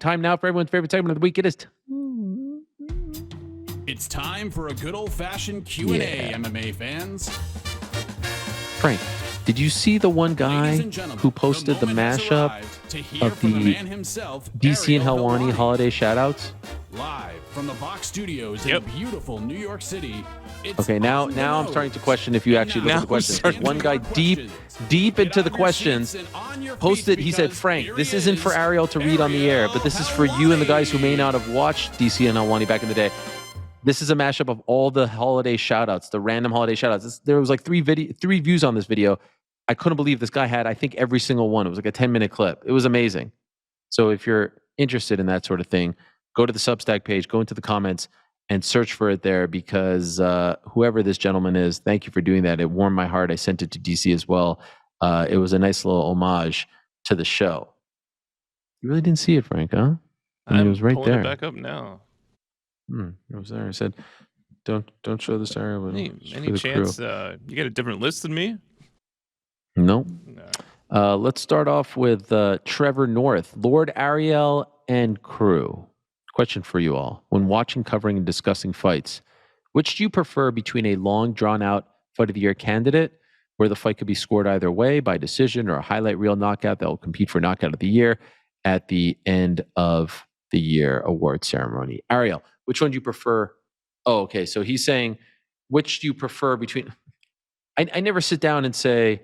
Time now for everyone's favorite segment of the week. It's time for a good old-fashioned Q&A, MMA fans. Frank, did you see the one guy who posted the mashup of the DC and Helwani holiday shoutouts? Live from the Box Studios in beautiful New York City. Okay, now I'm starting to question if you actually look at the questions. There's one guy deep into the questions posted. He said, "Frank, this isn't for Ariel to read on the air, but this is for you and the guys who may not have watched DC and Helwani back in the day. This is a mashup of all the holiday shoutouts, the random holiday shoutouts. There was like three views on this video. I couldn't believe this guy had, I think, every single one. It was like a 10-minute clip. It was amazing. So if you're interested in that sort of thing, go to the Substack page, go into the comments, and search for it there, because whoever this gentleman is, thank you for doing that. It warmed my heart. I sent it to DC as well. It was a nice little homage to the show. You really didn't see it, Frank, huh? I mean, it was right there. I'm pulling it back up now. It was there. I said, don't show this area. But any chance you get a different list than me? No. Let's start off with Trevor North, Lord Ariel and crew. Question for you all. When watching, covering, and discussing fights, which do you prefer between a long, drawn-out Fight of the Year candidate, where the fight could be scored either way by decision, or a highlight reel knockout that will compete for Knockout of the Year at the end of the year award ceremony? Ariel, which one do you prefer? Oh, okay. So he's saying, which do you prefer between... I never sit down and say,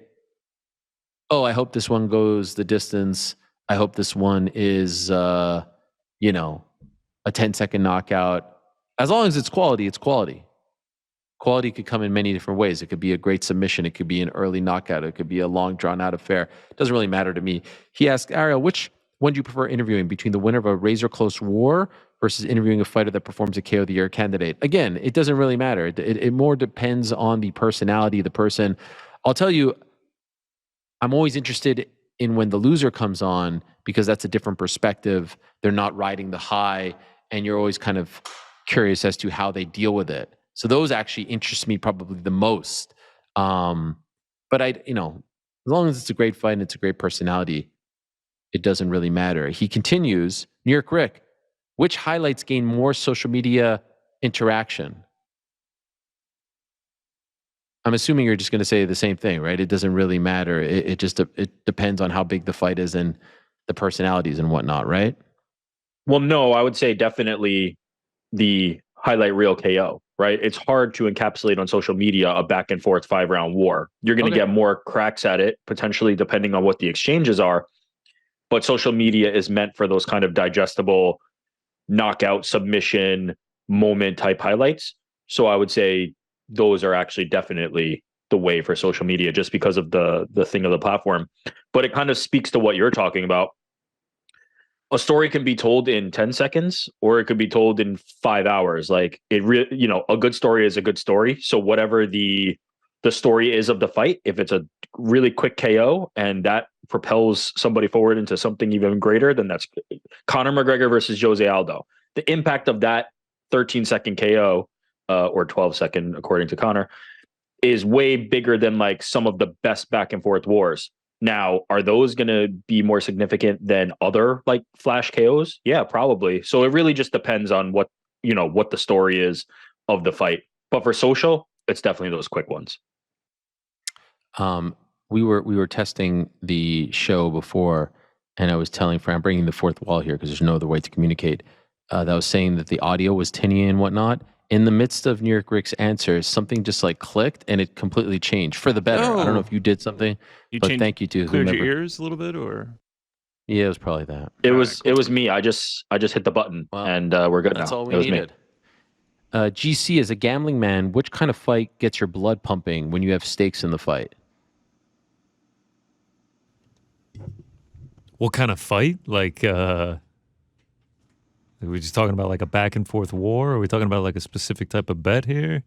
oh, I hope this one goes the distance. I hope this one is, a 10-second knockout. As long as it's quality, it's quality. Quality could come in many different ways. It could be a great submission. It could be an early knockout. It could be a long, drawn-out affair. It doesn't really matter to me. He asked, Ariel, which one do you prefer interviewing, between the winner of a razor-close war versus interviewing a fighter that performs a KO of the Year candidate? Again, it doesn't really matter. It more depends on the personality of the person. I'll tell you, I'm always interested in when the loser comes on, because that's a different perspective. They're not riding the high, and you're always kind of curious as to how they deal with it. So those actually interest me probably the most. But as long as it's a great fight and it's a great personality, it doesn't really matter. He continues, New York Rick, which highlights gain more social media interaction? I'm assuming you're just going to say the same thing, right? It doesn't really matter. It depends on how big the fight is and the personalities and whatnot, right? Well, no, I would say definitely the highlight reel KO, right? It's hard to encapsulate on social media a back and forth 5-round war. You're going to get more cracks at it, potentially, depending on what the exchanges are. But social media is meant for those kind of digestible knockout, submission, moment type highlights. So I would say those are actually definitely the way for social media, just because of the thing of the platform. But it kind of speaks to what you're talking about. A story can be told in 10 seconds, or it could be told in 5 hours. Like a good story is a good story. So whatever the story is of the fight, if it's a really quick KO and that propels somebody forward into something even greater, then that's Conor McGregor versus Jose Aldo. The impact of that 13-second KO, or 12-second, according to Conor, is way bigger than like some of the best back and forth wars. Now, are those going to be more significant than other like flash KOs? Yeah, probably. So it really just depends on what the story is of the fight. But for social, it's definitely those quick ones. We were testing the show before, and I was telling Fran, I'm bringing the fourth wall here because there's no other way to communicate. That was saying that the audio was tinny and whatnot. In the midst of New York Rick's answers, something just like clicked and it completely changed for the better. I don't know if you did something, but thank you to cleared whomever. Your ears a little bit, or yeah, it was probably that. It was me. I just hit the button, and we're good now. That's all we needed. GC, as a gambling man, which kind of fight gets your blood pumping when you have stakes in the fight? What kind of fight? Like, are we just talking about like a back and forth war? Or are we talking about like a specific type of bet here?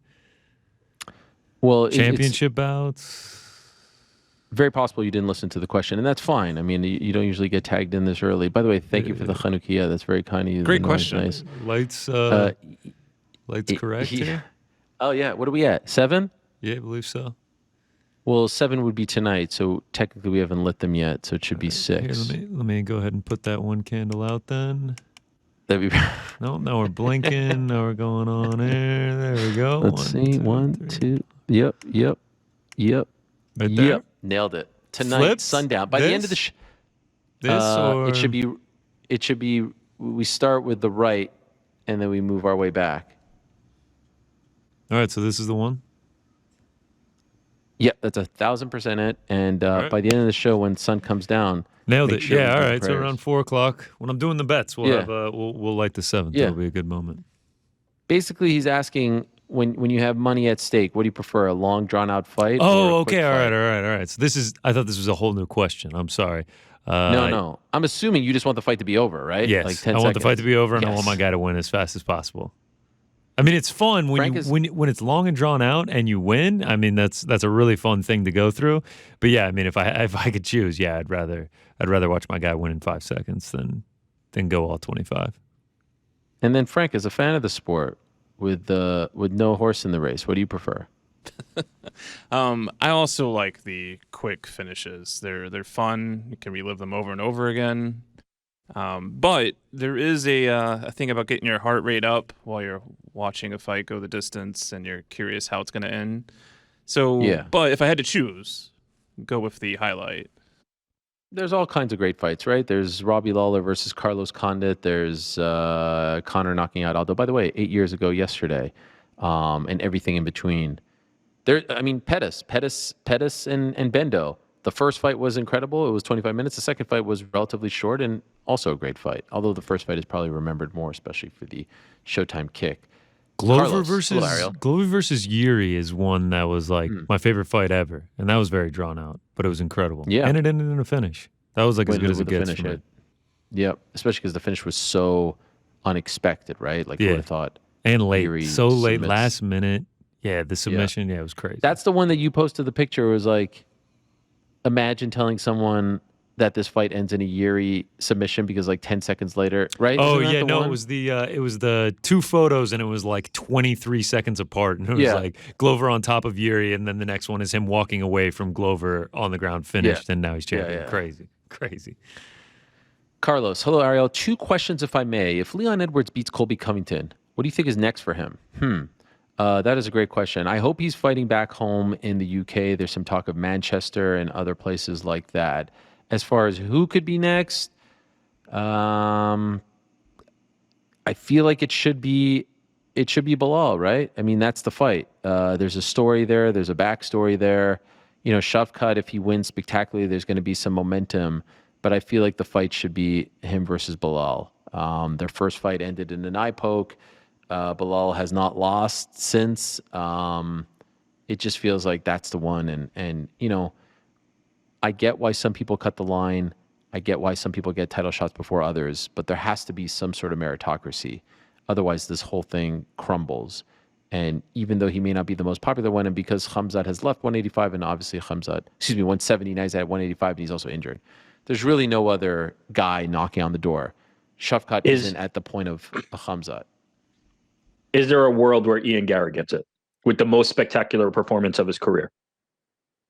Well, championship bouts. Very possible you didn't listen to the question, and that's fine. I mean, you don't usually get tagged in this early. By the way, thank you for the Chanukiah. That's very kind of you. Great question. Nice. Lights correct here? Oh, yeah. What are we at? 7? Yeah, I believe so. Well, 7 would be tonight, so technically we haven't lit them yet, so it should be 6. Here, let me go ahead and put that one candle out then. That'd be. No, now we're blinking. Now we're going on air. There we go. Let's see. 1, 2. Yep. Right there. Yep. Nailed it. Tonight, Flips? sundown. By the end of the or it should be. We start with the right, and then we move our way back. all right. So this is the one. Yep, that's 1,000% it. And right. by the end of the show, when sun comes down, Nailed make it. sure we Yeah. do All the right. So prayers. around 4:00 when I'm doing the bets, we'll Yeah. have we'll light the 7th. Yeah. That'll be a good moment. Basically, he's asking when you have money at stake, what do you prefer, a long drawn out fight? or Oh, a quick okay. All fight? right. So I thought this was a whole new question. I'm sorry. No. I'm assuming you just want the fight to be over, right? Yes. Like 10 I want the fight to seconds. be over, and I Yes. want my guy to win as fast as possible. I mean, it's fun when Frank when it's long and drawn out and you win. I mean, that's a really fun thing to go through. But yeah, I mean, if I could choose, yeah, I'd rather watch my guy win in 5 seconds than go all 25. And then Frank is a fan of the sport with no horse in the race. What do you prefer? I also like the quick finishes. They're fun. You can relive them over and over again. But there is a thing about getting your heart rate up while you're watching a fight go the distance, and you're curious how it's going to end. So, Yeah. But if I had to choose, go with the highlight. There's all kinds of great fights, right? There's Robbie Lawler versus Carlos Condit. There's Connor knocking out Aldo. By the way, 8 years ago yesterday, and everything in between. Pettis and Bendo. The first fight was incredible. It was 25 minutes. The second fight was relatively short and also a great fight. Although the first fight is probably remembered more, especially for the Showtime kick. Glover Carlos. Hello, Ariel. versus Yuri is one that was like my favorite fight ever, and that was very drawn out, but it was incredible. Yeah. And it ended in a finish. That was like as good as it With the gets finish, for me. Yep. Especially because the finish was so unexpected, right? Like, who Yeah. would have thought? And late, Yuri so late, submits. last minute. Yeah, the submission. Yeah, it was crazy. That's the one that you posted the picture. Was like, imagine telling someone that this fight ends in a Yuri submission because like 10 seconds later, right? Oh Isn't that yeah, the no, one? it was the two photos, and it was like 23 seconds apart, and it was Yeah. like Glover on top of Yuri, and then the next one is him walking away from Glover on the ground, finished, and now he's champion. yeah. Crazy. Carlos, hello, Ariel. 2 questions, if I may. If Leon Edwards beats Colby Covington, what do you think is next for him? That is a great question. I hope he's fighting back home in the UK. There's some talk of Manchester and other places like that. As far as who could be next, I feel like it should be Bilal, right? I mean, that's the fight. There's a story there. There's a backstory there. You know, Shavkat, if he wins spectacularly, there's going to be some momentum. But I feel like the fight should be him versus Bilal. Their first fight ended in an eye poke. Bilal has not lost since. It just feels like that's the one. And you know, I get why some people cut the line. I get why some people get title shots before others, but there has to be some sort of meritocracy. Otherwise, this whole thing crumbles. And even though he may not be the most popular one, and because Khamzat has left 185, and obviously 170, now he's at 185, and he's also injured. There's really no other guy knocking on the door. Shavkat isn't at the point of Khamzat. Is there a world where Ian Garrett gets it with the most spectacular performance of his career?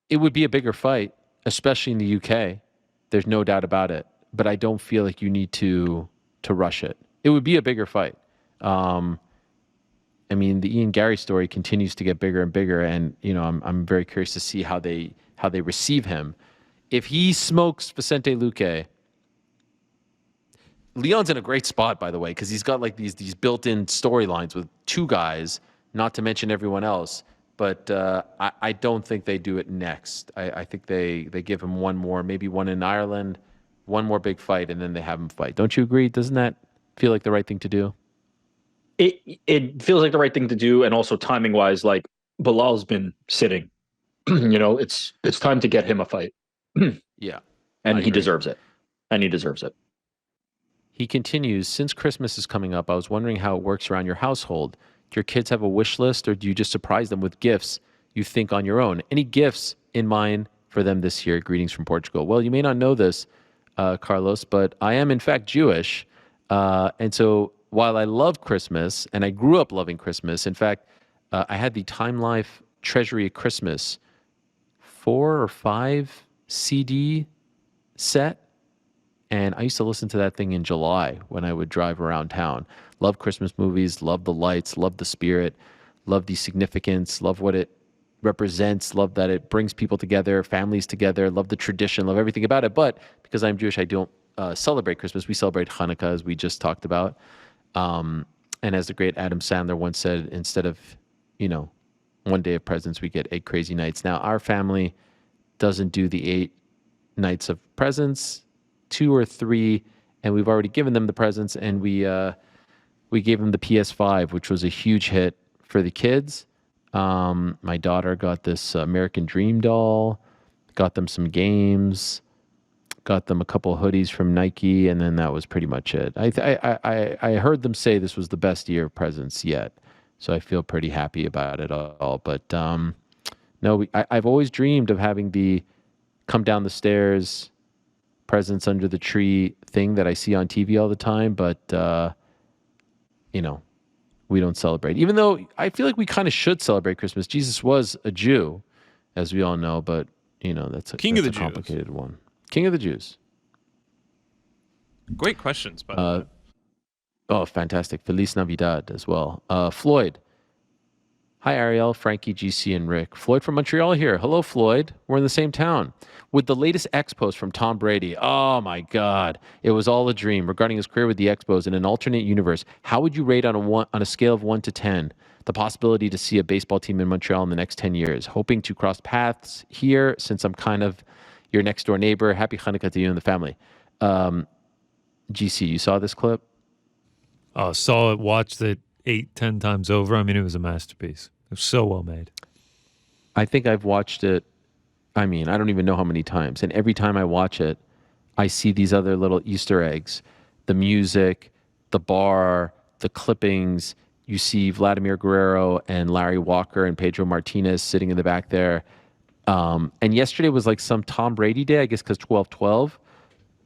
It would be a bigger fight, especially in the UK. There's no doubt about it. But I don't feel like you need to rush it. It would be a bigger fight. I mean, the Ian Gary story continues to get bigger and bigger, and you know, I'm very curious to see how they receive him. If he smokes Vicente Luque, Leon's in a great spot, by the way, because he's got like these built-in storylines with 2 guys, not to mention everyone else. But I don't think they do it next. I think they give him one more, maybe one in Ireland, one more big fight, and then they have him fight. Don't you agree? Doesn't that feel like the right thing to do? It feels like the right thing to do, and also timing wise, like Bilal's been sitting. You know, it's time to get him a fight. Yeah, and he deserves it. He continues, since Christmas is coming up, I was wondering how it works around your household. Do your kids have a wish list, or do you just surprise them with gifts you think on your own? Any gifts in mind for them this year? Greetings from Portugal. Well, you may not know this, Carlos, but I am in fact Jewish. And so while I love Christmas, and I grew up loving Christmas, in fact, I had the Time Life Treasury at Christmas 4 or 5 CD set. And I used to listen to that thing in July when I would drive around town. Love Christmas movies, love the lights, love the spirit, love the significance, love what it represents, love that it brings people together, families together, love the tradition, love everything about it. But because I'm Jewish, I don't celebrate Christmas. We celebrate Hanukkah, as we just talked about. And as the great Adam Sandler once said, instead of, one day of presents, we get 8 crazy nights. Now, our family doesn't do the 8 nights of presents, 2 or 3, and we've already given them the presents, and we gave them the PS5, which was a huge hit for the kids. My daughter got this American Dream doll, got them some games, got them a couple of hoodies from Nike, and then that was pretty much it. I heard them say this was the best year of presents yet, so I feel pretty happy about it all. But no, I've always dreamed of having the come down the stairs, presents under the tree thing that I see on TV all the time, but we don't celebrate. Even though I feel like we kind of should celebrate Christmas. Jesus was a Jew, as we all know, but that's a complicated one. King of the Jews. Great questions, by the way. Oh, fantastic. Feliz Navidad as well. Floyd. Hi, Ariel, Frankie, GC, and Rick. Floyd from Montreal here. Hello, Floyd. We're in the same town. With the latest Expos from Tom Brady. Oh, my God. It was all a dream. Regarding his career with the Expos in an alternate universe, how would you rate on a scale of 1 to 10 the possibility to see a baseball team in Montreal in the next 10 years? Hoping to cross paths here since I'm kind of your next-door neighbor. Happy Hanukkah to you and the family. GC, you saw this clip? Oh, saw it, watched it 8-10 times over. I mean, it was a masterpiece. It was so well made. I think I've watched it, I don't even know how many times. And every time I watch it, I see these other little Easter eggs. The music, the bar, the clippings. You see Vladimir Guerrero and Larry Walker and Pedro Martinez sitting in the back there. And yesterday was like some Tom Brady day, I guess because 12-12.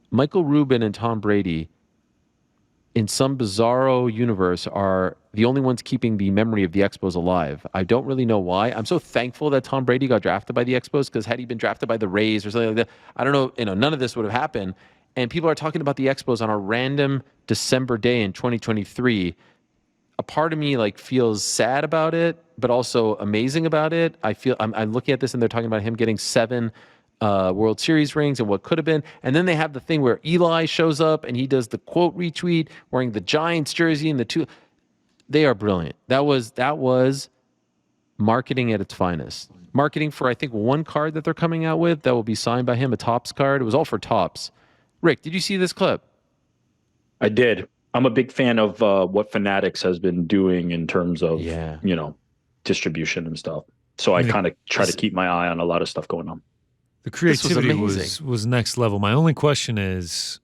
Michael Rubin and Tom Brady, in some bizarro universe, are the only ones keeping the memory of the Expos alive. I don't really know why. I'm so thankful that Tom Brady got drafted by the Expos, because had he been drafted by the Rays or something like that, I don't know, none of this would have happened. And people are talking about the Expos on a random December day in 2023. A part of me feels sad about it, but also amazing about it. I'm looking at this and they're talking about him getting 7 World Series rings and what could have been. And then they have the thing where Eli shows up and he does the quote retweet wearing the Giants jersey and the 2. They are brilliant. That was marketing at its finest. Marketing for, I think, one card that they're coming out with that will be signed by him, a Topps card. It was all for Topps. Rick, did you see this clip? I did. I'm a big fan of what Fanatics has been doing in terms of, distribution and stuff. So I kind of try to keep my eye on a lot of stuff going on. The creativity was next level. My only question is,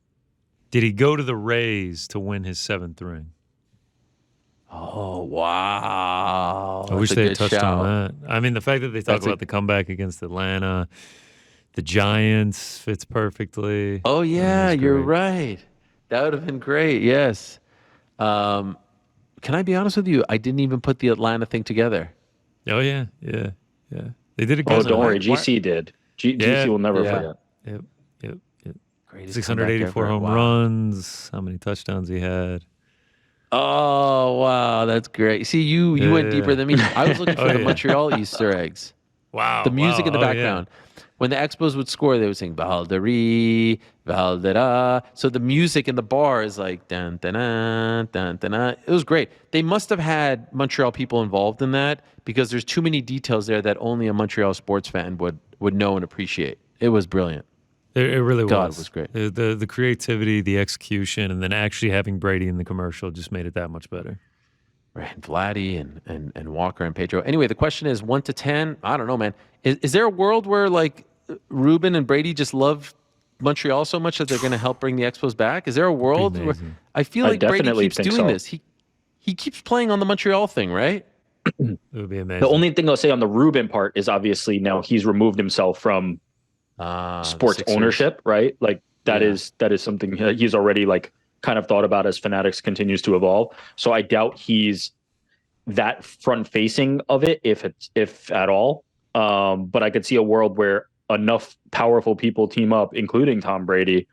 did he go to the Rays to win his 7th ring? Oh, wow. I wish they had touched on that. The fact that they talk about the comeback against Atlanta, the Giants fits perfectly. Oh, yeah, you're right. That would have been great, yes. Can I be honest with you? I didn't even put the Atlanta thing together. Oh, yeah. They did a good. Oh, don't worry. GC did. GC will never forget. Yep. Greatest 684 home runs. How many touchdowns he had. Oh, wow. That's great. See, you went deeper than me. I was looking for the Montreal Easter eggs. Wow. The music in the background. Yeah. When the Expos would score, they would sing Valderi, Valdera. So the music in the bar is like dun dun dun dun dun. It was great. They must have had Montreal people involved in that, because there's too many details there that only a Montreal sports fan would know and appreciate. It was brilliant. It really was. God, it was great. The creativity, the execution, and then actually having Brady in the commercial just made it that much better. Right, and Vladdy and Walker and Pedro. Anyway, the question is 1 to 10. I don't know, man. Is there a world where Ruben and Brady just love Montreal so much that they're going to help bring the Expos back? Is there a world where I feel like Brady keeps doing this? He keeps playing on the Montreal thing, right? It would be amazing. The only thing I'll say on the Ruben part is obviously now he's removed himself from sports ownership, right? That is something he's already kind of thought about as Fanatics continues to evolve. So I doubt he's that front facing of it, if at all. But I could see a world where enough powerful people team up, including Tom Brady,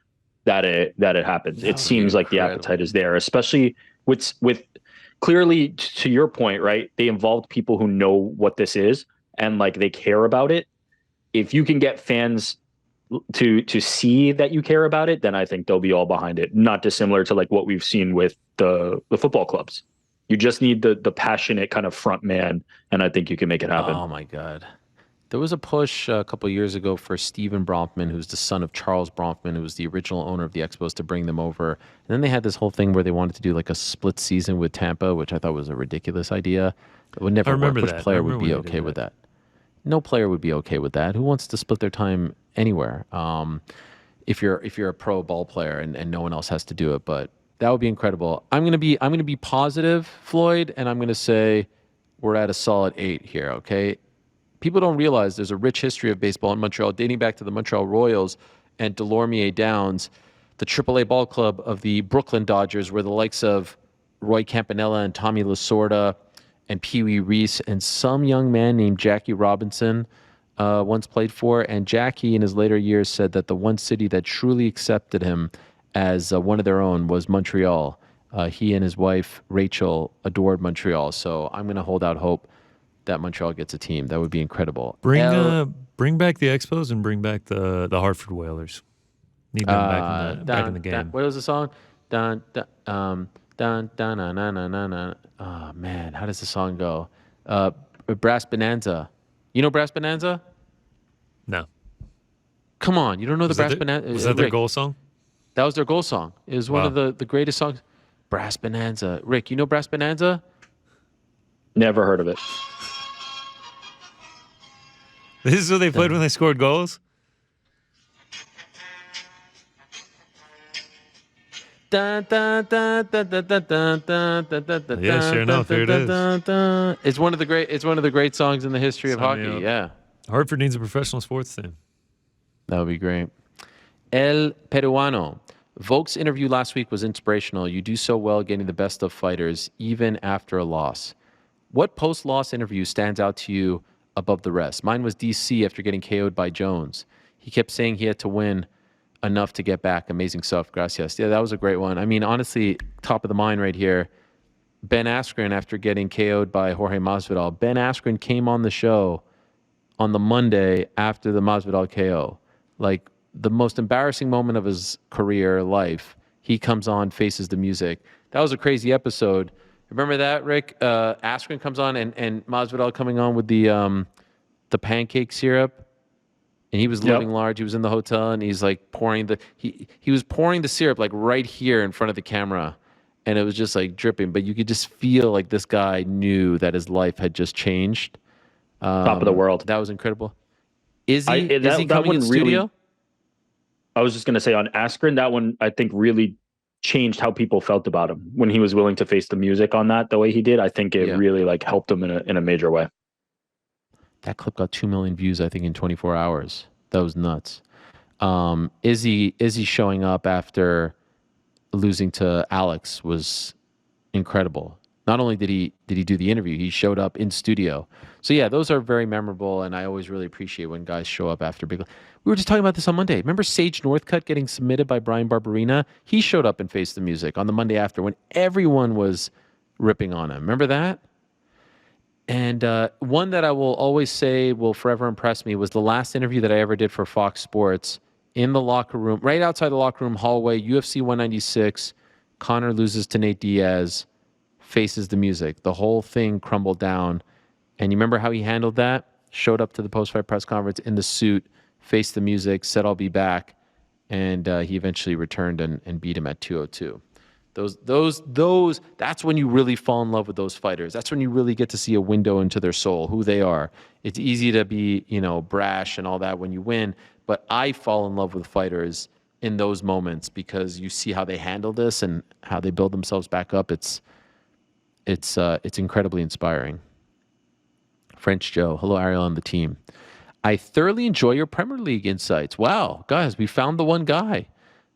that it happens. That It would be seems like the incredible. appetite is there, especially with clearly, to your point, right? They involved people who know what this is and like they care about it. If you can get fans to see that you care about it, then I think they'll be all behind it. Not dissimilar to like what we've seen with the football clubs. You just need the passionate kind of front man, and I think you can make it happen. Oh my God. There was a push a couple of years ago for Stephen Bronfman, who's the son of Charles Bronfman, who was the original owner of the Expos, to bring them over. And then they had this whole thing where they wanted to do like a split season with Tampa, which I thought was a ridiculous idea. It would never I work. remember Which that. I player would remember be when they did okay with that? No player would be okay with that. Who wants to split their time anywhere? If you're a pro ball player and no one else has to do it, but that would be incredible. I'm gonna be positive, Floyd, and I'm gonna say we're at a solid 8 here. Okay, people don't realize there's a rich history of baseball in Montreal, dating back to the Montreal Royals and Delormier Downs, the AAA ball club of the Brooklyn Dodgers, where the likes of Roy Campanella and Tommy Lasorda and Pee Wee Reese and some young man named Jackie Robinson once played for. And Jackie, in his later years, said that the one city that truly accepted him as one of their own was Montreal. He and his wife, Rachel, adored Montreal. So I'm going to hold out hope that Montreal gets a team. That would be incredible. Bring back the Expos and bring back the Hartford Whalers. Need them back in the game. What was the song? Dun, dun, dun, dun, na, na, na, na, na. Oh, man. How does the song go? Brass Bonanza. You know Brass Bonanza? No. Come on. You don't know the Brass Bonanza? Was that their Rick, goal song? That was their goal song. It was one of the greatest songs. Brass Bonanza. Rick, you know Brass Bonanza? Never heard of it. This is what they played when they scored goals? Dun, dun, dun, dun, dun, dun, dun, dun, dun, dun, Yeah, sure enough, here it is. dun, dun. It's one of the great songs in the history of Sign me hockey. up. Yeah. Hartford needs a professional sports team. That would be great. El Peruano. Volk's interview last week was inspirational. You do so well getting the best of fighters, even after a loss. What post-loss interview stands out to you above the rest? Mine was DC after getting KO'd by Jones. He kept saying he had to win enough to get back. Amazing stuff. Gracias. Yeah, that was a great one. I mean, honestly, top of the mind right here. Ben Askren after getting KO'd by Jorge Masvidal. Ben Askren came on the show on the Monday after the Masvidal KO. Like, the most embarrassing moment of his career life. He comes on, faces the music. That was a crazy episode. Remember that, Rick? Askren comes on and Masvidal coming on with the pancake syrup. And he was living large. He was in the hotel and he's like pouring he was pouring the syrup like right here in front of the camera. And it was just like dripping. But you could just feel like this guy knew that his life had just changed. Top of the world. That was incredible. Is he coming in studio? I was just going to say on Askren, that one I think really changed how people felt about him when he was willing to face the music on that the way he did. I think it really like helped him in a major way. That clip got 2 million views, I think, in 24 hours. That was nuts. Izzy showing up after losing to Alex was incredible. Not only did he do the interview, he showed up in studio. So yeah, those are very memorable, and I always really appreciate when guys show up after big. We were just talking about this on Monday. Remember Sage Northcutt getting submitted by Brian Barberina? He showed up and faced the music on the Monday after when everyone was ripping on him. Remember that? And one that I will always say will forever impress me was the last interview that I ever did for Fox Sports in the locker room, right outside the locker room hallway, UFC 196. Conor loses to Nate Diaz, faces the music. The whole thing crumbled down. And you remember how he handled that? Showed up to the post-fight press conference in the suit, faced the music, said, "I'll be back." And he eventually returned and beat him at 202. That's when you really fall in love with those fighters. That's when you really get to see a window into their soul, who they are. It's easy to be, brash and all that when you win, but I fall in love with fighters in those moments because you see how they handle this and how they build themselves back up. It's incredibly inspiring. French Joe, hello Ariel on the team. I thoroughly enjoy your Premier League insights. Wow, guys, we found the one guy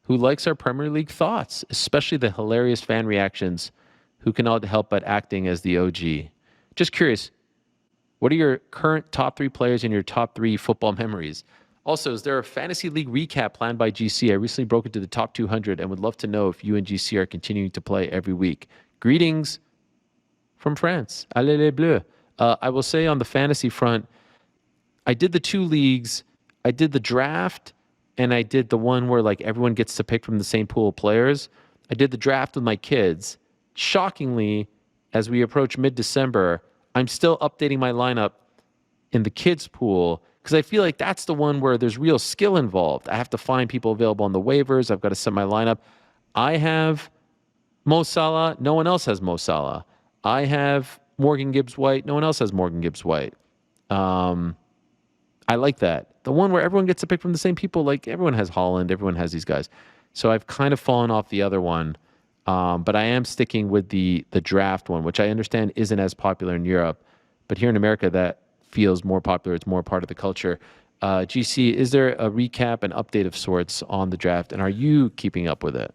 who likes our Premier League thoughts, especially the hilarious fan reactions, who cannot help but acting as the OG. Just curious, What are your current top 3 players and your top 3 football memories? Also, is there a fantasy league recap planned by GC? I recently broke into the top 200 and would love to know if you and GC are continuing to play every week. Greetings from France. Allez les bleus. I will say on the fantasy front, I did the 2 leagues. I did the draft, and I did the one where like everyone gets to pick from the same pool of players. I did the draft with my kids. Shockingly, as we approach mid-December, I'm still updating my lineup in the kids pool because I feel like that's the one where there's real skill involved. I have to find people available on the waivers. I've got to set my lineup. I have Mo Salah. No one else has Mo Salah. I have Morgan Gibbs-White. No one else has Morgan Gibbs-White. I like that. The one where everyone gets to pick from the same people, like everyone has Holland, everyone has these guys. So I've kind of fallen off the other one, but I am sticking with the draft one, which I understand isn't as popular in Europe. But here in America, that feels more popular. It's more part of the culture. GC, is there a recap and update of sorts on the draft, and are you keeping up with it?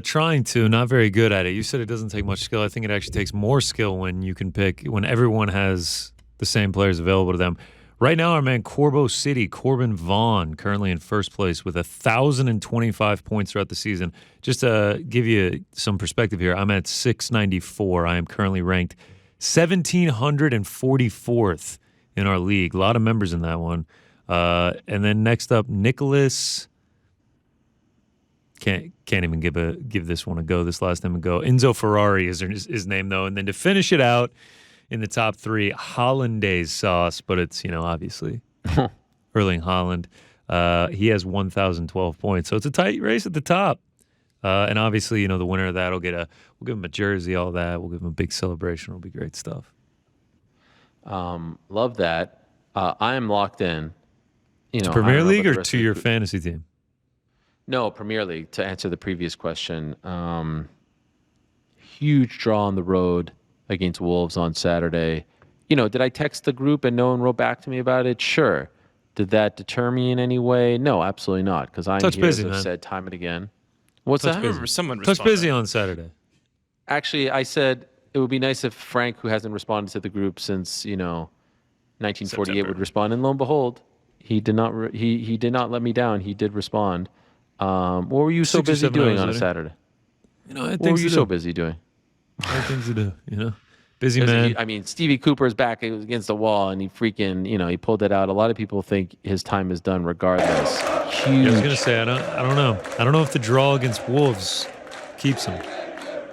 Trying to, not very good at it. You said it doesn't take much skill. I think it actually takes more skill when you can pick, when everyone has the same players available to them. Right now, our man Corbo City, Corbin Vaughn, currently in first place with 1,025 points throughout the season. Just to give you some perspective here, I'm at 694. I am currently ranked 1,744th in our league. A lot of members in that one. And then next up, Nicholas. Can't even give this one a go. This last name a go. Enzo Ferrari is his name though. And then to finish it out, in the top 3, Hollandaise sauce, but it's, obviously Erling Haaland. He has 1,012 points. So it's a tight race at the top. And obviously, the winner of that we'll give him a jersey, all that. We'll give him a big celebration. It'll be great stuff. Love that. I am locked in. To Premier League or to your fantasy team? No, Premier League, to answer the previous question. Huge draw on the road against Wolves on Saturday. Did I text the group and no one wrote back to me about it? Sure. Did that deter me in any way? No, absolutely not. Because I'm here, as I've said time and again. What's that? I remember someone Touch busy on Saturday. Actually, I said it would be nice if Frank, who hasn't responded to the group since 1948, September. would respond. And lo and behold, he did not. He did not let me down. He did respond. What were you so busy doing on a Saturday? What were you so busy doing? I have things to do, Busy man. I mean, Stevie Cooper's back against the wall, and he freaking, he pulled it out. A lot of people think his time is done regardless. Huge. I was gonna say, I don't know. I don't know if the draw against Wolves keeps him.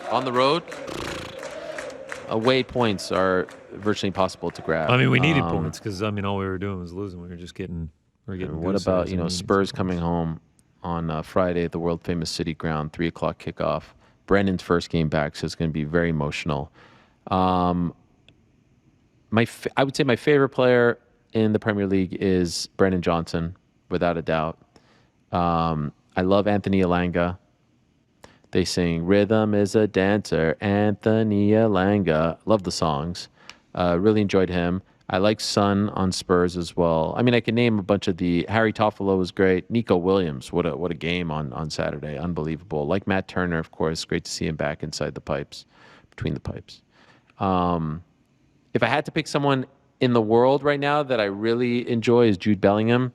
On the road, away points are virtually impossible to grab. I mean, we needed points because all we were doing was losing. We were getting. What about Spurs coming home on Friday at the world famous City Ground, 3:00 kickoff? Brennan's first game back, so it's going to be very emotional. I would say my favorite player in the Premier League is Brennan Johnson, without a doubt. I love Anthony Elanga. They sing "Rhythm is a Dancer," Anthony Elanga. Love the songs. Really enjoyed him. I like Son on Spurs as well. I mean, I can name a bunch of the. Harry Toffolo was great. Nico Williams, what a game on Saturday, unbelievable. Like Matt Turner, of course, great to see him back inside the pipes, between the pipes. If I had to pick someone in the world right now that I really enjoy is Jude Bellingham.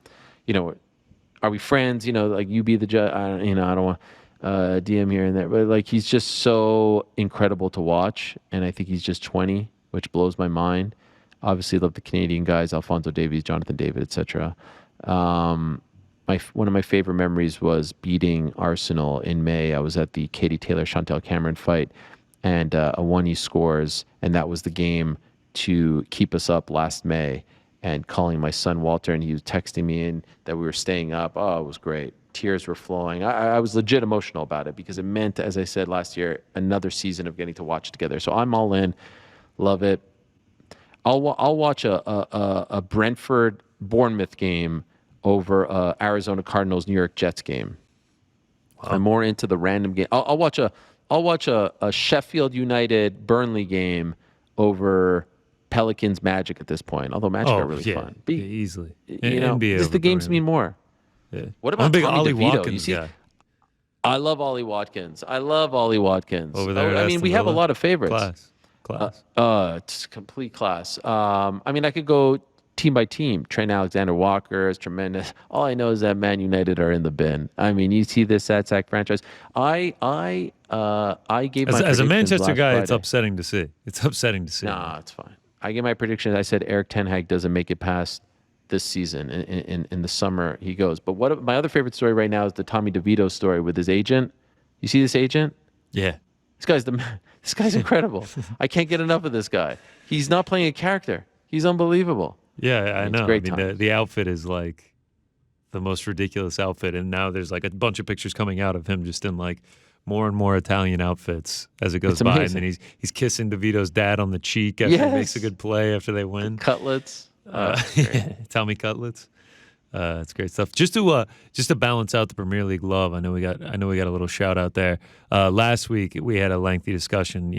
Are we friends? Like you be the judge. I don't want DM here and there, but like he's just so incredible to watch, and I think he's just 20, which blows my mind. Obviously, love the Canadian guys, Alphonso Davies, Jonathan David, etc. One of my favorite memories was beating Arsenal in May. I was at the Katie Taylor-Chantel Cameron fight, and Awani scores, and that was the game to keep us up last May. And calling my son Walter, and he was texting me in that we were staying up. Oh, it was great. Tears were flowing. I was legit emotional about it because it meant, as I said last year, another season of getting to watch it together. So I'm all in. Love it. I'll watch a Brentford Bournemouth game over Arizona Cardinals New York Jets game. Wow. I'm more into the random game. I'll watch a Sheffield United Burnley game over Pelicans Magic at this point. Although Magic are really fun. Easily. Just the games mean more. Yeah. What about I'm a big Tommy Ollie DeVito? Watkins guy. I love Ollie Watkins. Over there, at we Aston have a Villa. lot of favorites. Class. Class. It's complete class. I mean, I could go team by team. Trent Alexander-Walker is tremendous. All I know is that Man United are in the bin. I mean, you see this SAC franchise. I gave my As a predictions Manchester last guy, Friday. it's upsetting to see. It's upsetting to see. Nah, it's fine. I gave my predictions. I said Eric Ten Hag doesn't make it past this season. In the summer, he goes. But my other favorite story right now is the Tommy DeVito story with his agent. You see this agent? Yeah. This guy's incredible. I can't get enough of this guy. He's not playing a character. He's unbelievable. Yeah, I know. Great I mean, the outfit is like the most ridiculous outfit, and now there's like a bunch of pictures coming out of him just in like more and more Italian outfits as it goes by, and then he's kissing DeVito's dad on the cheek after he makes a good play after they win. Cutlets. Tommy cutlets. It's great stuff. Just to balance out the Premier League love, I know we got a little shout out there. Last week we had a lengthy discussion,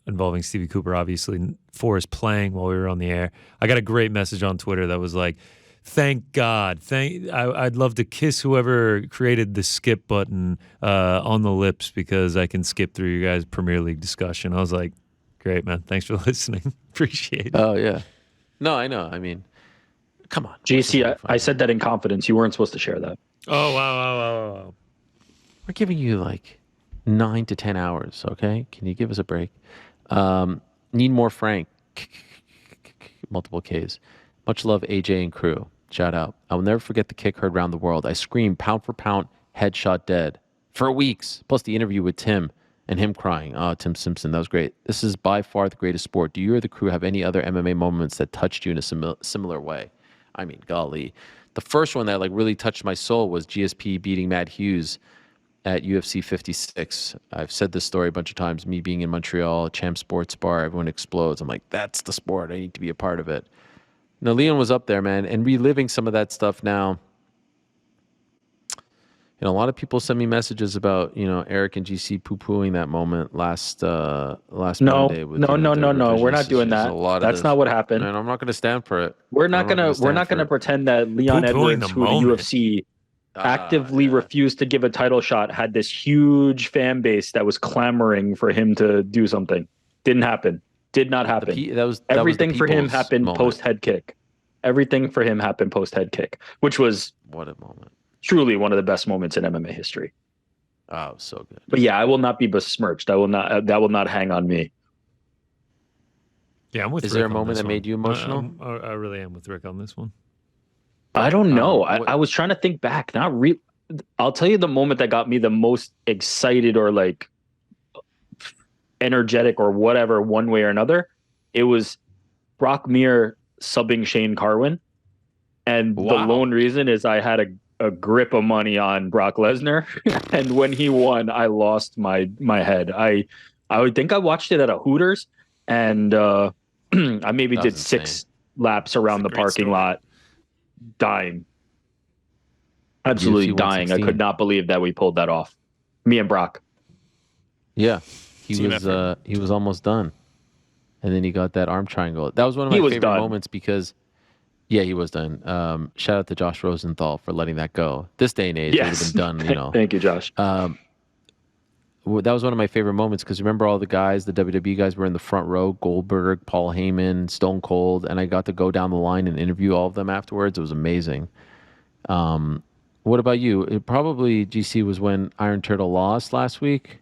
involving Stevie Cooper, obviously, for his playing while we were on the air. I got a great message on Twitter that was like, "Thank God! I'd love to kiss whoever created the skip button on the lips because I can skip through your guys' Premier League discussion." I was like, "Great, man! Thanks for listening. Appreciate it." Oh yeah. No, I know. I mean. Come on. JC, I said that in confidence. You weren't supposed to share that. Oh, wow. We're giving you like 9 to 10 hours, okay? Can you give us a break? Need more Frank. Multiple Ks. Much love, AJ and crew. Shout out. I will never forget the kick heard around the world. I screamed pound for pound, headshot dead for weeks. Plus the interview with Tim and him crying. Oh, Tim Simpson, that was great. This is by far the greatest sport. Do you or the crew have any other MMA moments that touched you in a similar way? I mean, golly. The first one that like really touched my soul was GSP beating Matt Hughes at UFC 56. I've said this story a bunch of times. Me being in Montreal, Champ Sports Bar, everyone explodes. I'm like, that's the sport. I need to be a part of it. Now, Leon was up there, man, and reliving some of that stuff now. A lot of people send me messages about, Eric and GC poo-pooing that moment last Monday. No. We're not doing that. That's not what happened. And I'm not going to stand for it. We're not gonna pretend that Leon Edwards, who the UFC actively refused to give a title shot, had this huge fan base that was clamoring for him to do something. Didn't happen. Did not happen. Everything for him happened post head kick. Everything for him happened post head kick, which was what a moment. Truly one of the best moments in MMA history. Oh, so good. But yeah, I will not be besmirched. That will not hang on me. Yeah, I'm with Rick. Is there a moment that made you emotional? I really am with Rick on this one. I don't know. I was trying to think back. I'll tell you the moment that got me the most excited or like energetic or whatever, one way or another. It was Brock Mir subbing Shane Carwin. And the lone reason is I had a grip of money on Brock Lesnar. And when he won, I lost my head. I would think I watched it at a Hooters, and I maybe did 6 laps around the parking lot, dying. Absolutely dying. I could not believe that we pulled that off. Me and Brock. Yeah. He was almost done. And then he got that arm triangle. That was one of my favorite moments because yeah, he was done. Shout out to Josh Rosenthal for letting that go. This day and age, it would have been done, Thank you, Josh. That was one of my favorite moments because remember all the guys, the WWE guys were in the front row, Goldberg, Paul Heyman, Stone Cold, and I got to go down the line and interview all of them afterwards. It was amazing. What about you? It probably, GC, was when Iron Turtle lost last week.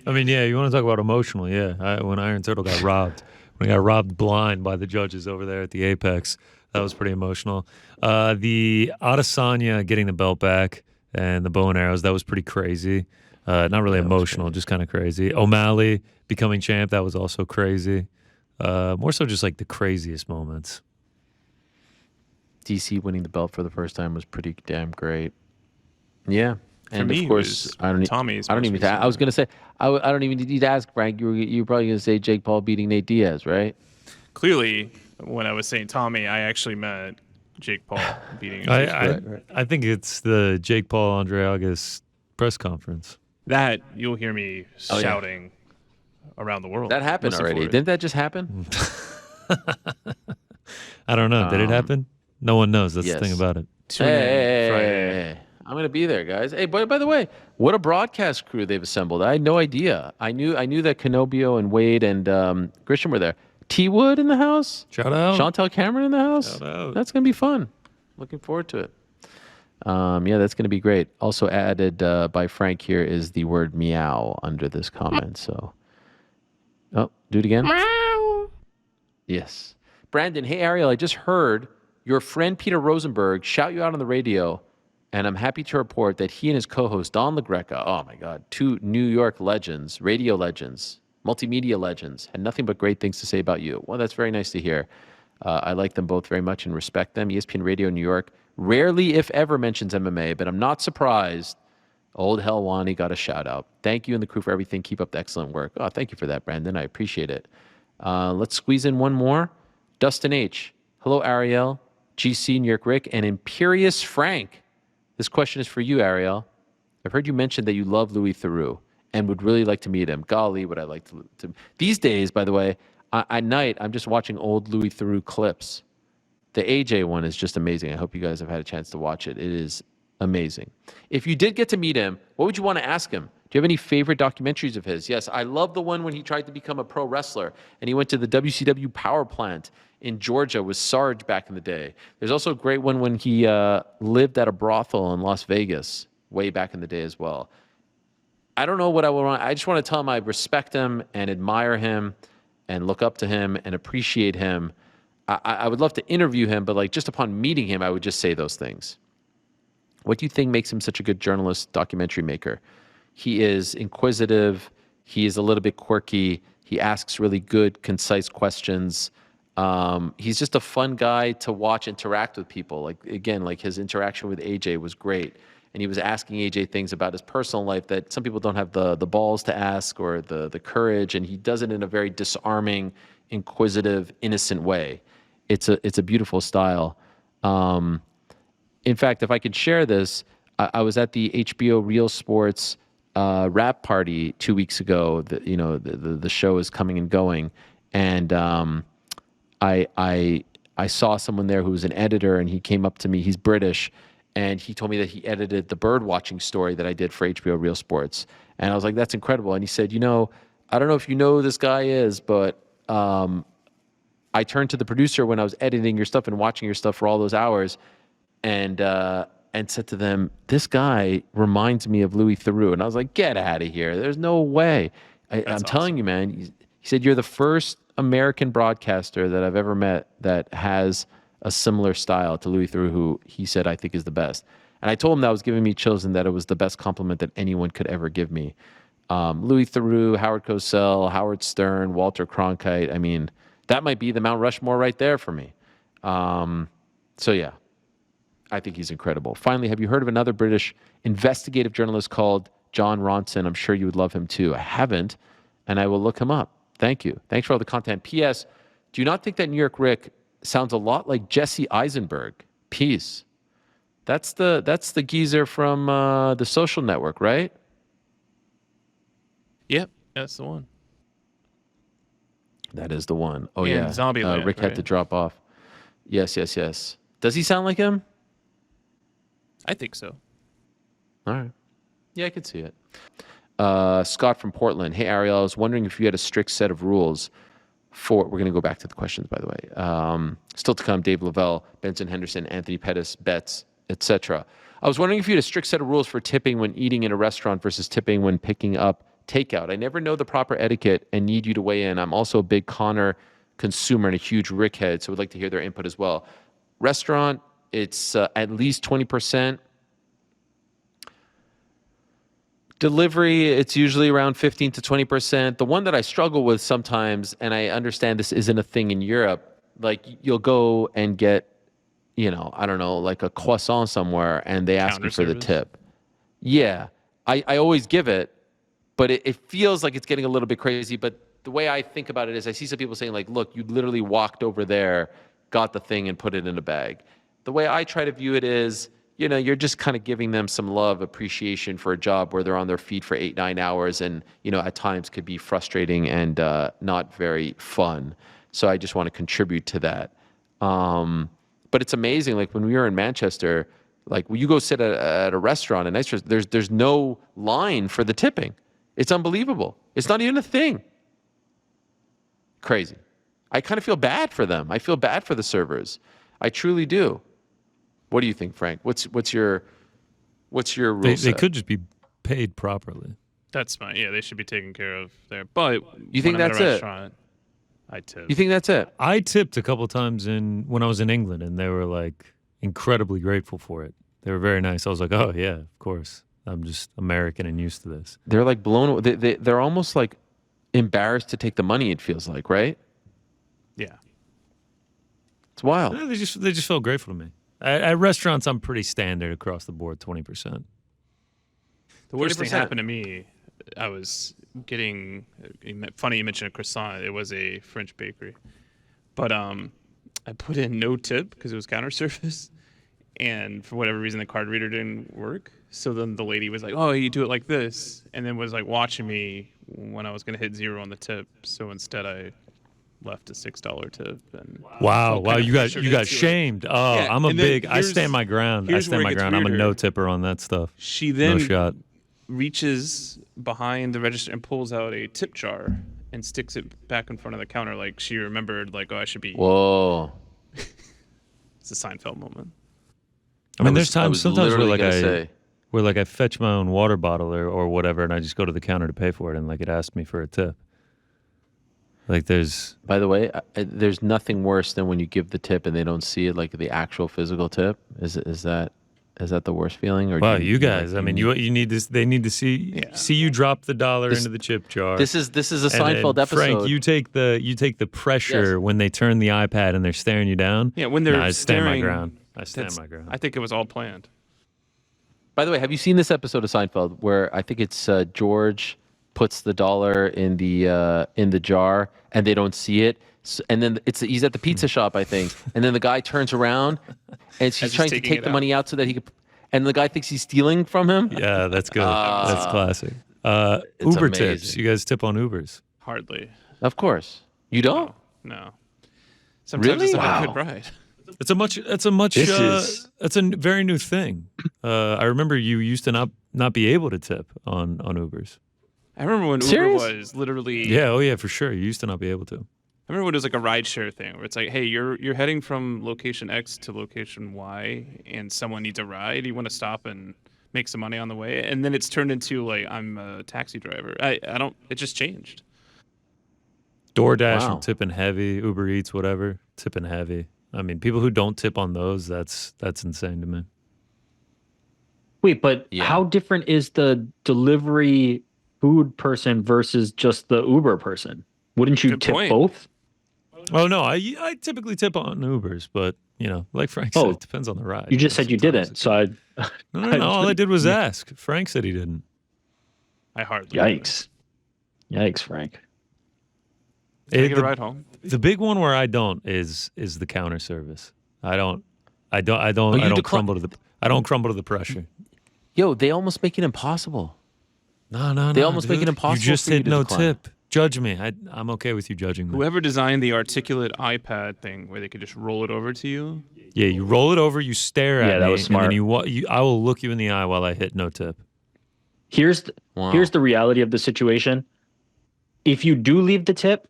I mean, yeah, you want to talk about emotional, yeah. When Iron Turtle got robbed. When he got robbed blind by the judges over there at the Apex. That was pretty emotional. The Adesanya getting the belt back and the bow and arrows, that was pretty crazy. Not really emotional, just kind of crazy. O'Malley becoming champ, that was also crazy. More so just like the craziest moments. DC winning the belt for the first time was pretty damn great. Yeah. And for me, of course, I don't even. I was going to say, I don't even need to ask, Frank. You're probably going to say Jake Paul beating Nate Diaz, right? Clearly, when I was saying Tommy, I actually meant Jake Paul beating. I think it's the Jake Paul Andre August press conference. That you'll hear me shouting around the world. That happened already. Didn't that just happen? I don't know. Did it happen? No one knows. That's the thing about it. Hey. I'm gonna be there, guys. Hey, by the way, what a broadcast crew they've assembled. I had no idea. I knew that Canobio and Wade and Grisham were there. T Wood in the house. Shout out. Chantel Cameron in the house. Shout out. That's gonna be fun. Looking forward to it. Yeah, that's gonna be great. Also added by Frank here is the word meow under this comment. So, oh, do it again. Meow. Yes. Brandon, hey Ariel, I just heard your friend Peter Rosenberg shout you out on the radio, and I'm happy to report that he and his co-host Don LaGreca, oh my God, two New York legends, radio legends, multimedia legends, had nothing but great things to say about you. Well, that's very nice to hear. I like them both very much and respect them. ESPN Radio New York rarely, if ever, mentions MMA, but I'm not surprised. Old Helwani got a shout out. Thank you and the crew for everything. Keep up the excellent work. Oh, thank you for that, Brandon. I appreciate it. Let's squeeze in one more. Dustin H. Hello, Ariel, GC, New York Rick, and Imperious Frank. This question is for you, Ariel. I've heard you mention that you love Louis Theroux and would really like to meet him. Golly, would I like to. These days, by the way, at night, I'm just watching old Louis Theroux clips. The AJ one is just amazing. I hope you guys have had a chance to watch it. It is amazing. If you did get to meet him, what would you want to ask him? Do you have any favorite documentaries of his? Yes, I love the one when he tried to become a pro wrestler and he went to the WCW power plant in Georgia with Sarge back in the day. There's also a great one when he lived at a brothel in Las Vegas way back in the day as well. I don't know what I would want. I just want to tell him I respect him and admire him and look up to him and appreciate him. I would love to interview him, but like just upon meeting him, I would just say those things. What do you think makes him such a good journalist, documentary maker? He is inquisitive. He is a little bit quirky. He asks really good, concise questions. He's just a fun guy to watch interact with people. Like, again, like his interaction with AJ was great. And he was asking AJ things about his personal life that some people don't have the balls to ask or the courage. And he does it in a very disarming, inquisitive, innocent way. It's a beautiful style. In fact, if I could share this, I was at the HBO Real Sports rap party 2 weeks ago. The show is coming and going, and I saw someone there who was an editor, and he came up to me. He's British, and he told me that he edited the bird watching story that I did for HBO Real Sports, and I was like, "That's incredible." And he said, I don't know if you know who this guy is, but I turned to the producer when I was editing your stuff and watching your stuff for all those hours, and said to them, "This guy reminds me of Louis Theroux." And I was like, "Get out of here! There's no way." I'm awesome. telling you, man. He said, "You're the first American broadcaster that I've ever met that has a similar style to Louis Theroux, who he said I think is the best." And I told him that was giving me chills and that it was the best compliment that anyone could ever give me. Louis Theroux, Howard Cosell, Howard Stern, Walter Cronkite. I mean, that might be the Mount Rushmore right there for me. So yeah, I think he's incredible. Finally, have you heard of another British investigative journalist called John Ronson? I'm sure you would love him too. I haven't, and I will look him up. Thank you. Thanks for all the content. P.S. Do you not think that New York Rick sounds a lot like Jesse Eisenberg? Peace. That's the geezer from The Social Network, right? Yep, that's the one. That is the one. Oh Yeah, yeah. Zombieland, Rick had right? to drop off. Yes. Does he sound like him? I think so. All right. Yeah, I could see it. Scott from Portland. Hey, Ariel, I was wondering if you had a strict set of rules for... We're going to go back to the questions, by the way. Still to come, Dave Lavelle, Benson Henderson, Anthony Pettis, Betts, etc. I was wondering if you had a strict set of rules for tipping when eating in a restaurant versus tipping when picking up takeout. I never know the proper etiquette and need you to weigh in. I'm also a big Connor consumer and a huge Rick head, so would like to hear their input as well. Restaurant, it's at least 20%. Delivery, it's usually around 15 to 20%. The one that I struggle with sometimes, and I understand this isn't a thing in Europe, like you'll go and get, I don't know, like a croissant somewhere and they ask you for the Counter service? tip. Yeah, I always give it, but it feels like it's getting a little bit crazy. But the way I think about it is I see some people saying like, look, you literally walked over there, got the thing and put it in a bag. The way I try to view it is, you're just kind of giving them some love, appreciation for a job where they're on their feet for 8-9 hours and, at times could be frustrating and not very fun. So I just want to contribute to that. But it's amazing. Like when we were in Manchester, Like when you go sit at a restaurant, a nice restaurant, there's no line for the tipping. It's unbelievable. It's not even a thing. Crazy. I kind of feel bad for them. I feel bad for the servers. I truly do. What do you think, Frank? What's your rule They set? could just be paid properly. That's fine. Yeah, they should be taken care of there. But You think when I'm that's at a it? restaurant, I tip. You think that's it? I tipped a couple of times when I was in England, and they were like incredibly grateful for it. They were very nice. I was like, oh yeah, of course. I'm just American and used to this. They're like blown away. They're almost like embarrassed to take the money, it feels like, right? Yeah. It's wild. Yeah, they just felt grateful to me. At restaurants, I'm pretty standard across the board, 20%. The worst thing 20%. happened to me. I was getting funny. You mentioned a croissant. It was a French bakery, but I put in no tip because it was counter service, and for whatever reason the card reader didn't work. So then the lady was like, "Oh, you do it like this," and then was like watching me when I was going to hit 0 on the tip. So instead, I left a $6 tip. And Wow, felt kind of you got pressured into it. shamed. Oh, Yeah, I'm a and then big. I stand my ground. I here's stand where it my gets ground. I'm a weirder. no tipper on that stuff. She then No shot. reaches behind the register and pulls out a tip jar and sticks it back in front of the counter like she remembered, like, oh, I should be. Whoa. It's a Seinfeld moment. I mean, I there's was times sometimes where literally like gonna say. where like I fetch my own water bottle or whatever, and I just go to the counter to pay for it, and like it asked me for a tip. Like there's By the way, there's nothing worse than when you give the tip and they don't see it, like the actual physical tip. Is that the worst feeling? Or wow, do you guys. I mean, you need this. They need to see you drop the dollar into the chip jar. This is a And then, Seinfeld episode. Frank, you take the pressure Yes. when they turn the iPad and they're staring you down. Yeah, when they're I stand my staring, ground. I stand That's- my ground. I think it was all planned. By the way, have you seen this episode of Seinfeld where I think it's George puts the dollar in the jar and they don't see it, and then he's at the pizza shop, I think, and then the guy turns around and she's he's trying to taking take it the out. money out so that he could, and the guy thinks he's stealing from him. Yeah, that's good. That's classic. It's Uber tips. amazing. You guys tip on Ubers? Hardly. Of course, you don't. No. Sometimes Really? it's not Wow. a good ride. It's a very new thing. I remember you used to not be able to tip on Ubers. I remember when Serious? Uber was literally. Yeah, oh yeah, for sure. You used to not be able to. I remember when it was like a rideshare thing where it's like, hey, you're heading from location X to location Y, and someone needs a ride. You want to stop and make some money on the way, and then it's turned into like I'm a taxi driver. I don't. It just changed. DoorDash Wow. and tipping heavy, Uber Eats, whatever, tipping heavy. I mean, people who don't tip on those, that's insane to me. Wait, but Yeah. how different is the delivery food person versus just the Uber person? Wouldn't you Good tip point. both? Oh no, I typically tip on Ubers, but like Frank said, Oh, it depends on the ride. You just said you Sometimes didn't, so I. No. All I did was ask. Frank said he didn't. I hardly. Yikes, Frank. Can I get a The- ride home? The big one where I don't is the counter service. I don't you crumble to the pressure. Yo, they almost make it impossible. No. They almost make it dude. impossible You just for you hit to no decline. tip. Judge me. I'm okay with you judging me. Whoever designed the articulate iPad thing where they could just roll it over to you. Yeah, you roll it over, you stare at Yeah, me, that was and smart. then I will look you in the eye while I hit no tip. Here's Wow. the reality of the situation. If you do leave the tip,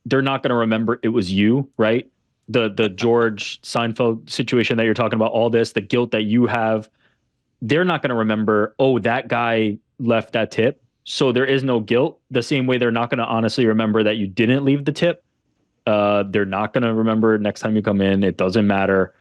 they're not going to remember it was you, right? The George Seinfeld situation that you're talking about, all this, the guilt that you have, they're not going to remember, oh, that guy left that tip. So there is no guilt. The same way they're not going to honestly remember that you didn't leave the tip. They're not going to remember next time you come in. It doesn't matter.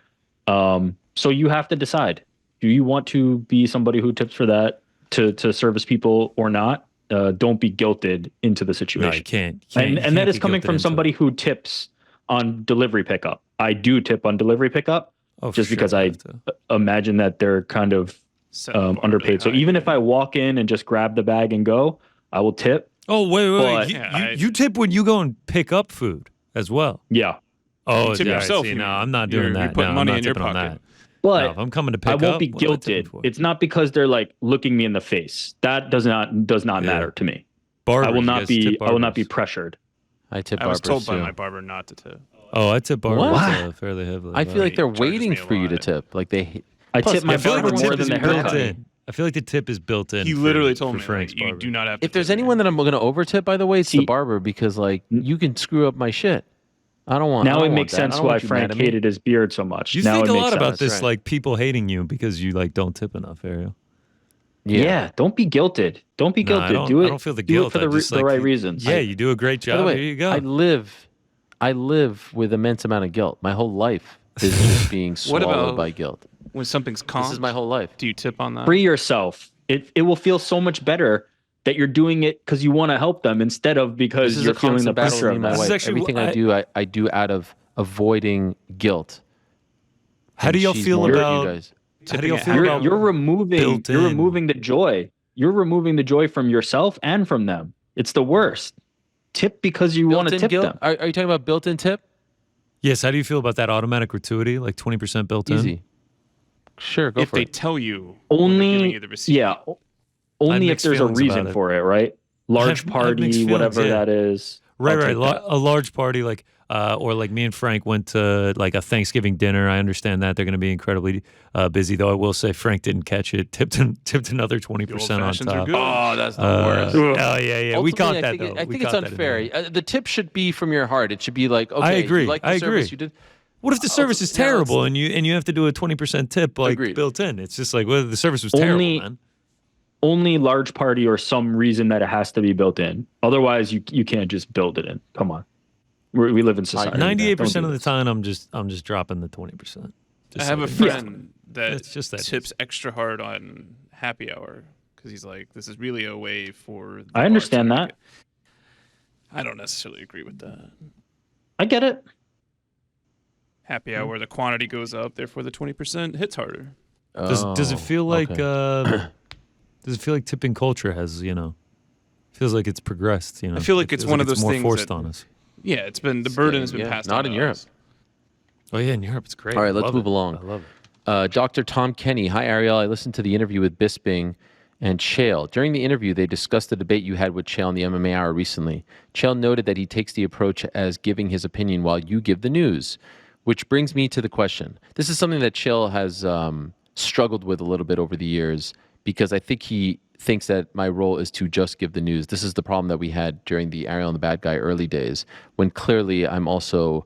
So you have to decide. Do you want to be somebody who tips for that to service people or not? Don't be guilted into the situation. No, you can't. And that is coming from somebody who tips on delivery pickup. I do tip on delivery pickup just because I imagine that they're kind of Set the bar really underpaid. So high. even if I walk in and just grab the bag and go, I will tip. Oh wait. But- You tip when you go and pick up food as well. Yeah. Oh, You tip yeah, yourself, see, you no, mean. I'm not doing You're that. putting No, money I'm not in your tipping on pocket. that. But No, if I'm coming to pick I up, won't be what am I tipping guilted. for? It's not because they're like looking me in the face. That does not Yeah. matter to me. Barbers, I will you not guys be tip barbers? pressured. I tip I was barbers told by too. my barber not to tip. Oh, I tip barbers What? fairly heavily. I feel like they're Charges waiting me a for you to lot. tip. Like they I Plus, tip my I feel like barber the more tip than is the built haircut. in. I feel like the tip is built in. He for- literally told for me, Frank's like, you barber. do not have to if there's tip me. anyone that I'm going to overtip, by the way, it's the See- barber because like you can screw up my shit. I don't want. I Now don't it want makes that. I sense don't why want you mad Frank at me. hated his beard so much. You now think it a makes lot sense. about this, right. like people hating you because you like don't tip enough, Ariel. Yeah. Don't be guilted. Don't be No, guilted. Do it. I don't feel the do guilt. it for I the, just, the like, right reasons. Yeah, you do a great By the job. way, Here you go. I live with immense amount of guilt. My whole life is just being What swallowed about- by guilt. When something's comped, This is my whole life. do you tip on that? Free yourself. It will feel so much better that you're doing it because you want to help them instead of because This is you're a feeling the constant battle pressure with me of and my that. This is wife. actually Everything what I do out of avoiding guilt. How do And y'all she's feel more than about? you guys? How do y'all Tipping feel it about? You're removing built-in? you're removing the joy. You're removing the joy from yourself and from them. It's the worst. Tip because you want to Built-in tip guilt? them. Are you talking about built-in tip? Yes. How do you feel about that automatic gratuity, like 20% built in? Easy. Sure, go if for they it. tell you when they're giving you the receipt. Only if mixed there's a feelings about reason it. for it, right? Large I have mixed party, feelings, whatever yeah. that is. Right, I'll right. take that. A large party, like, or like me and Frank went to like a Thanksgiving dinner. I understand that they're going to be incredibly busy, though. I will say Frank didn't catch it. Tipped another 20% on old-fashions are top. good. Oh, that's the worst. Oh yeah. We Ultimately, caught I that think though. I We think it's caught that in unfair. there. The tip should be from your heart. It should be like, okay, I agree. you like the I service agree. you did. What if the service is yeah, let's- terrible and you have to do a 20% tip like Agreed. built in? It's just like, well, the service was terrible, Only- man. Only large party or some reason that it has to be built in. Otherwise, you can't just build it in. Come on. We live in society. 98% of the time. time, I'm just dropping the 20%. I have a so you know. friend that It's just that tips extra hard on happy hour because he's like, this is really a way for. the I understand bartender that. to get-" I don't necessarily agree with that. I get it. Happy hour, the quantity goes up, therefore the 20% hits harder. Does it feel like okay. does it feel like tipping culture has feels like it's progressed? I feel like It it's feels one of it's those more things forced that- on us. Yeah, it's been the burden has been Yeah, passed not on in to Europe. us. Oh yeah, in Europe it's great. All right, I let's love move it. along. I love it. Dr. Tom Kenny. Hi, Ariel. I listened to the interview with Bisping and Chael. During the interview, they discussed the debate you had with Chael in the MMA Hour recently. Chael noted that he takes the approach as giving his opinion while you give the news, which brings me to the question. This is something that Chael has struggled with a little bit over the years because I think he thinks that my role is to just give the news. This is the problem that we had during the Ariel and the Bad Guy early days, when clearly I'm also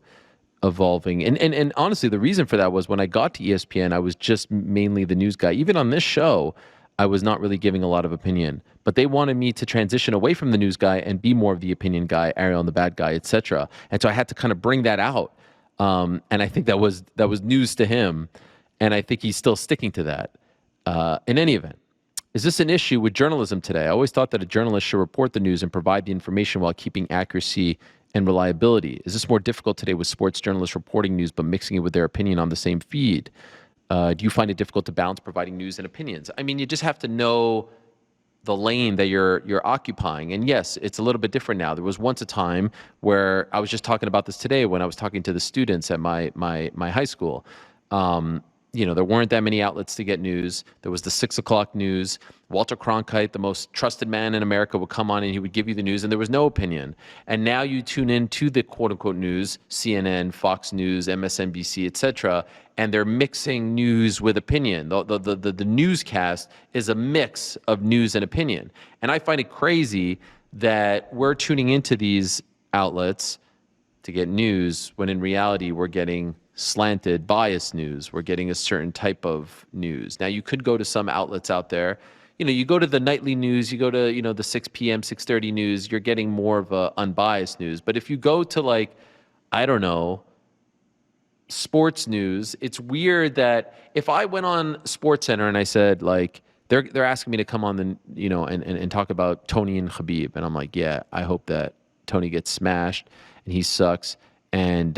evolving. And honestly, the reason for that was when I got to ESPN, I was just mainly the news guy. Even on this show, I was not really giving a lot of opinion. But they wanted me to transition away from the news guy and be more of the opinion guy, Ariel and the Bad Guy, etc. And so I had to kind of bring that out. And I think that was news to him. And I think he's still sticking to that. In any event, is this an issue with journalism today? I always thought that a journalist should report the news and provide the information while keeping accuracy and reliability. Is this more difficult today with sports journalists reporting news but mixing it with their opinion on the same feed? Do you find it difficult to balance providing news and opinions? I mean, you just have to know the lane that you're occupying. And yes, it's a little bit different now. There was once a time where I was just talking about this today when I was talking to the students at my high school. There weren't that many outlets to get news. There was the 6 o'clock news. Walter Cronkite, the most trusted man in America, would come on and he would give you the news, and there was no opinion. And now you tune in to the quote-unquote news, CNN, Fox News, MSNBC, etc., and they're mixing news with opinion. The newscast is a mix of news and opinion. And I find it crazy that we're tuning into these outlets to get news when in reality we're getting slanted, biased news. We're getting a certain type of news. Now, you could go to some outlets out there. You go to the nightly news, you go to, the 6 p.m., 6:30 news, you're getting more of a unbiased news. But if you go to sports news, it's weird that if I went on SportsCenter and I said they're asking me to come on and talk about Tony and Khabib, and I'm like, yeah, I hope that Tony gets smashed and he sucks and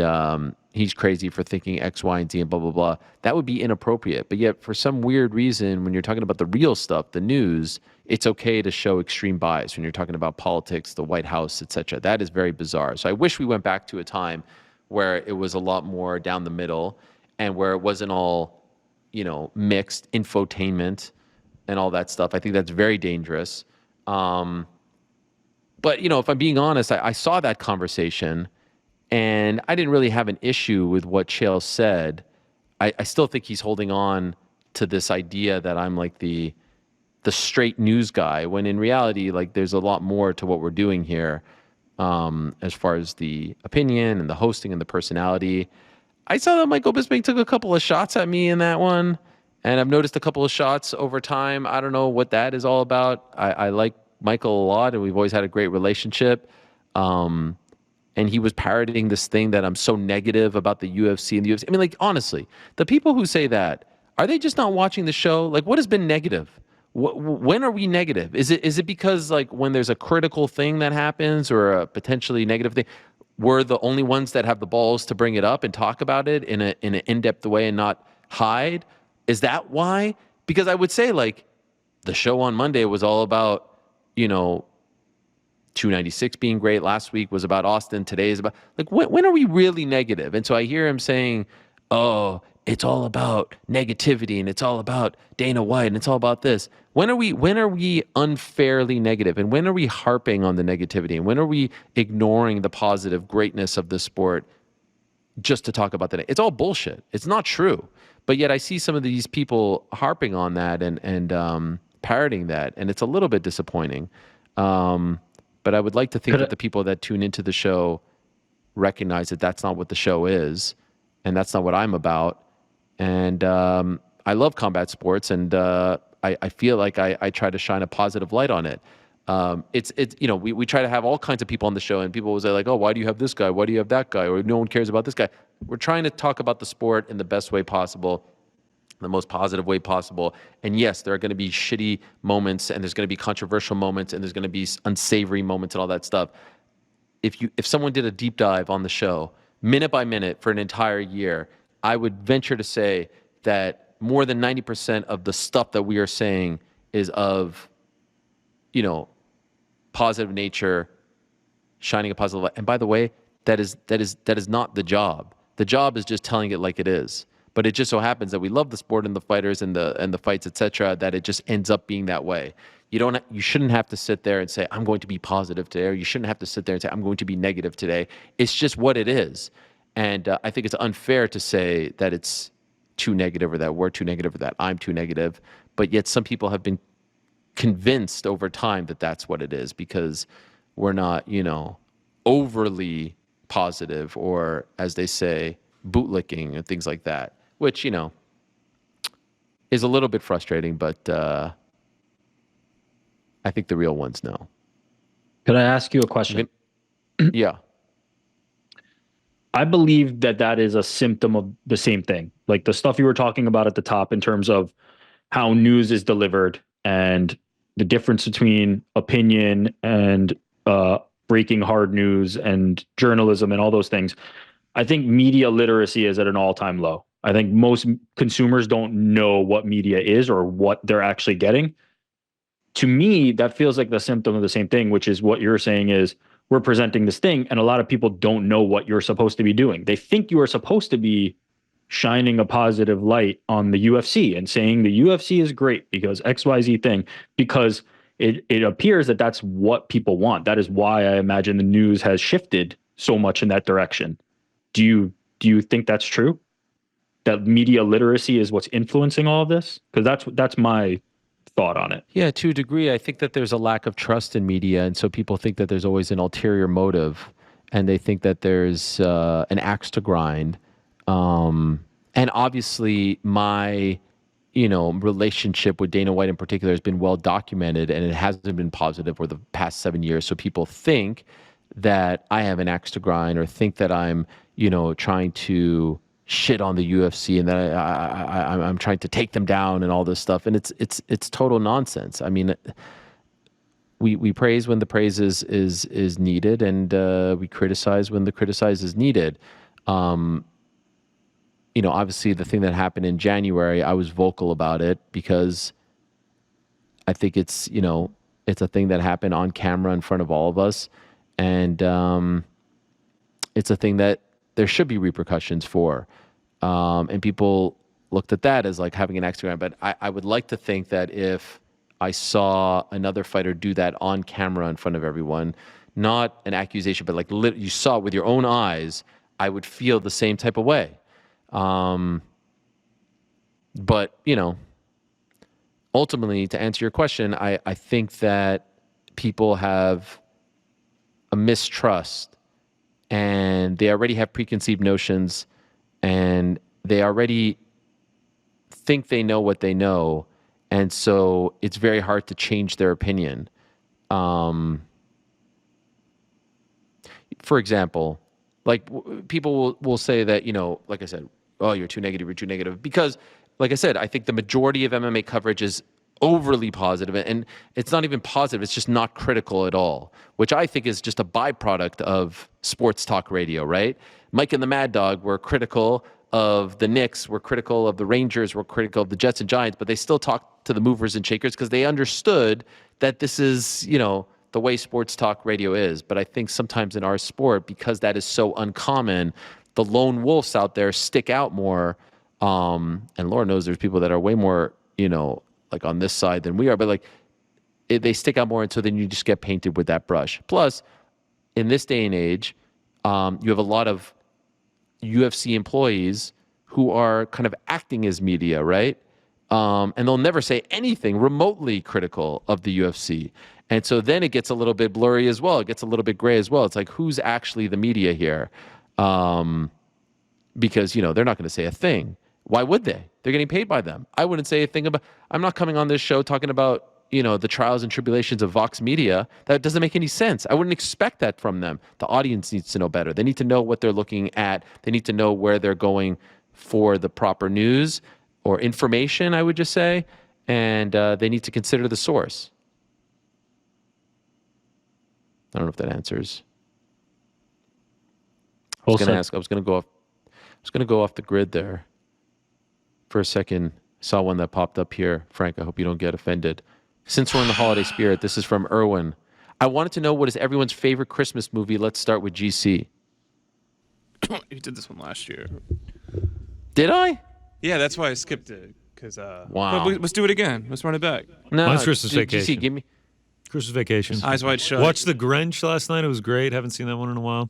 he's crazy for thinking X, Y, and Z and blah, blah, blah. That would be inappropriate. But yet, for some weird reason, when you're talking about the real stuff, the news, it's okay to show extreme bias when you're talking about politics, the White House, etc. That is very bizarre. So I wish we went back to a time where it was a lot more down the middle and where it wasn't all, mixed infotainment and all that stuff. I think that's very dangerous. But, if I'm being honest, I saw that conversation and I didn't really have an issue with what Chael said. I still think he's holding on to this idea that I'm like the straight news guy, when in reality, like there's a lot more to what we're doing here, as far as the opinion and the hosting and the personality. I saw that Michael Bisping took a couple of shots at me in that one, and I've noticed a couple of shots over time. I don't know what that is all about. I like Michael a lot, and we've always had a great relationship. And he was parroting this thing that I'm so negative about the UFC and the UFC. I mean, like, honestly, the people who say that, are they just not watching the show? Like, what has been negative? When are we negative? Is it because, like, when there's a critical thing that happens or a potentially negative thing, we're the only ones that have the balls to bring it up and talk about it in an in-depth way and not hide? Is that why? Because I would say, like, the show on Monday was all about, 296 being great. Last week was about Austin. Today is about, like, when are we really negative? And so I hear him saying, oh, it's all about negativity and it's all about Dana White and it's all about this. When are we unfairly negative? And when are we harping on the negativity? And when are we ignoring the positive greatness of the sport just to talk about that? It's all bullshit. It's not true. But yet I see some of these people harping on that and parroting that, and it's a little bit disappointing. But I would like to think that the people that tune into the show recognize that that's not what the show is, and that's not what I'm about. And I love combat sports, and I feel like I try to shine a positive light on it. It's we try to have all kinds of people on the show, and people will say like, oh, why do you have this guy? Why do you have that guy? Or no one cares about this guy. We're trying to talk about the sport in the best way possible, the most positive way possible. And yes, there are going to be shitty moments, and there's going to be controversial moments, and there's going to be unsavory moments and all that stuff. If someone did a deep dive on the show, minute by minute for an entire year, I would venture to say that more than 90% of the stuff that we are saying is of, positive nature, shining a positive light. And by the way, that is not the job. The job is just telling it like it is. But it just so happens that we love the sport and the fighters and the fights, etc., that it just ends up being that way. You shouldn't have to sit there and say, I'm going to be positive today, or you shouldn't have to sit there and say, I'm going to be negative today. It's just what it is. And I think it's unfair to say that it's too negative, or that we're too negative, or that I'm too negative. But yet some people have been convinced over time that that's what it is, because we're not, overly positive, or, as they say, bootlicking and things like that, which, is a little bit frustrating, but I think the real ones know. Could I ask you a question? Yeah. I believe that is a symptom of the same thing. Like the stuff you were talking about at the top in terms of how news is delivered and the difference between opinion and breaking hard news and journalism and all those things. I think media literacy is at an all-time low. I think most consumers don't know what media is or what they're actually getting. To me, that feels like the symptom of the same thing, which is what you're saying is we're presenting this thing, and a lot of people don't know what you're supposed to be doing. They think you are supposed to be shining a positive light on the UFC and saying the UFC is great because XYZ thing, because it appears that that's what people want. That is why I imagine the news has shifted so much in that direction. Do you think that's true? That media literacy is what's influencing all of this? Because that's my thought on it. Yeah, to a degree, I think that there's a lack of trust in media, and so people think that there's always an ulterior motive, and they think that there's an axe to grind. And obviously, my relationship with Dana White in particular has been well documented, and it hasn't been positive over the past 7 years. So people think that I have an axe to grind, or think that I'm trying to shit on the UFC and that I'm trying to take them down and all this stuff. And it's total nonsense. I mean, we praise when the praise is needed, and we criticize when the criticize is needed. Obviously the thing that happened in January, I was vocal about it because I think it's a thing that happened on camera in front of all of us. And it's a thing that there should be repercussions for. And people looked at that as like having an axe to grind. But I would like to think that if I saw another fighter do that on camera in front of everyone, not an accusation, but like you saw it with your own eyes, I would feel the same type of way. But, ultimately, to answer your question, I think that people have a mistrust, and they already have preconceived notions, and they already think they know what they know, and so it's very hard to change their opinion. For example, like people will say that, like I said, oh, you're too negative, because, like I said, I think the majority of MMA coverage is overly positive, and it's not even positive, it's just not critical at all, which I think is just a byproduct of sports talk radio, right? Mike and the Mad Dog were critical of the Knicks, were critical of the Rangers, were critical of the Jets and Giants, but they still talked to the movers and shakers because they understood that this is, the way sports talk radio is. But I think sometimes in our sport, because that is so uncommon, the lone wolves out there stick out more. And Lord knows there's people that are way more, like on this side than we are, but like they stick out more. And so then you just get painted with that brush. Plus, in this day and age, you have a lot of UFC employees who are kind of acting as media, right? And they'll never say anything remotely critical of the UFC. And so then it gets a little bit blurry as well. It gets a little bit gray as well. It's like, who's actually the media here? Because, they're not going to say a thing. Why would they? They're getting paid by them. I wouldn't say a thing about, I'm not coming on this show talking about, the trials and tribulations of Vox Media. That doesn't make any sense. I wouldn't expect that from them. The audience needs to know better. They need to know what they're looking at. They need to know where they're going for the proper news or information, I would just say. And they need to consider the source. I don't know if that answers. I was going to go off the grid there for a second. Saw one that popped up here. Frank, I hope you don't get offended. Since we're in the holiday spirit, this is from Irwin. I wanted to know, what is everyone's favorite Christmas movie? Let's start with GC. You did this one last year. Did I? Yeah, that's why I skipped it. Because wow. Let's do it again. Let's run it back. No, Mine's Christmas Vacation. GC, give me Christmas Vacation. Eyes Wide Shut. Watched The Grinch last night. It was great. Haven't seen that one in a while.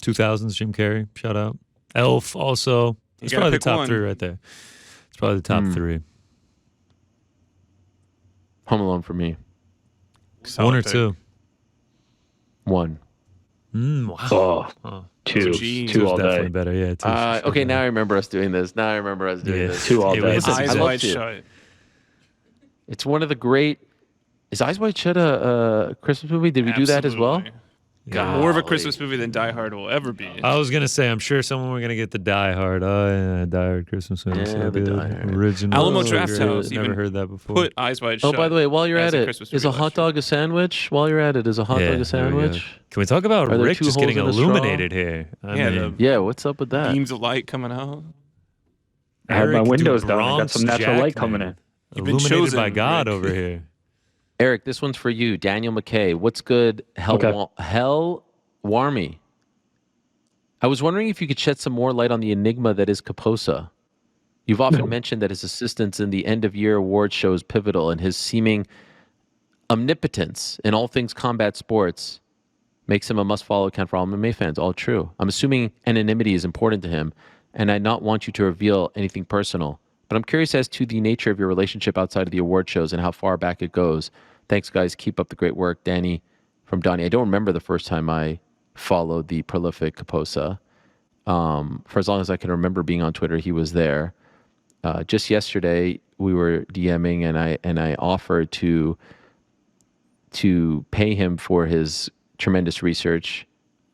2000s, Jim Carrey. Shout out. Elf also. It's probably the top three right there. It's probably the top three. Home Alone for me. Solid One or pick. two? One. Wow. Two. Jeez. Two all Definitely day. better. Yeah. Two Okay, now I remember us doing this. Two all day. Listen, Eyes I love Wide two. Shut. It's one of the great. Is Eyes Wide Shut a Christmas movie? Did we do that as well? Absolutely. God. More of a Christmas movie than Die Hard will ever be. I was gonna say, I'm sure someone were gonna get the Die Hard. Oh yeah, Die Hard Christmas movie. Yeah, So the good. Die Hard. Original. Alamo So Draft great. House Never even heard that before. Put Eyes Wide Oh, Shut. by the way, while you're as at a it, Christmas is a movie hot last year. dog a sandwich? While you're at it, is a hot dog a there we go. sandwich? Can we talk about Are there Rick two just holes getting in the straw? illuminated here? I Yeah, mean, Yeah, what's up with that? Beams of light coming out. I had my Eric windows down. I got Bronx some natural light Jackman. coming in. You've been Illuminated chosen, by God Rick. over here. Eric, this one's for you. Daniel McKay. What's good? Hell Warmy. I was wondering if you could shed some more light on the enigma that is Caposa. You've often mentioned that his assistance in the end-of-year award show is pivotal, and his seeming omnipotence in all things combat sports makes him a must-follow account for all MMA fans. All true. I'm assuming anonymity is important to him, and I not want you to reveal anything personal. But I'm curious as to the nature of your relationship outside of the award shows and how far back it goes. Thanks, guys. Keep up the great work. Danny from Donnie. I don't remember the first time I followed the prolific Caposa. For as long as I can remember being on Twitter, he was there. Just yesterday, we were DMing, and I offered to pay him for his tremendous research.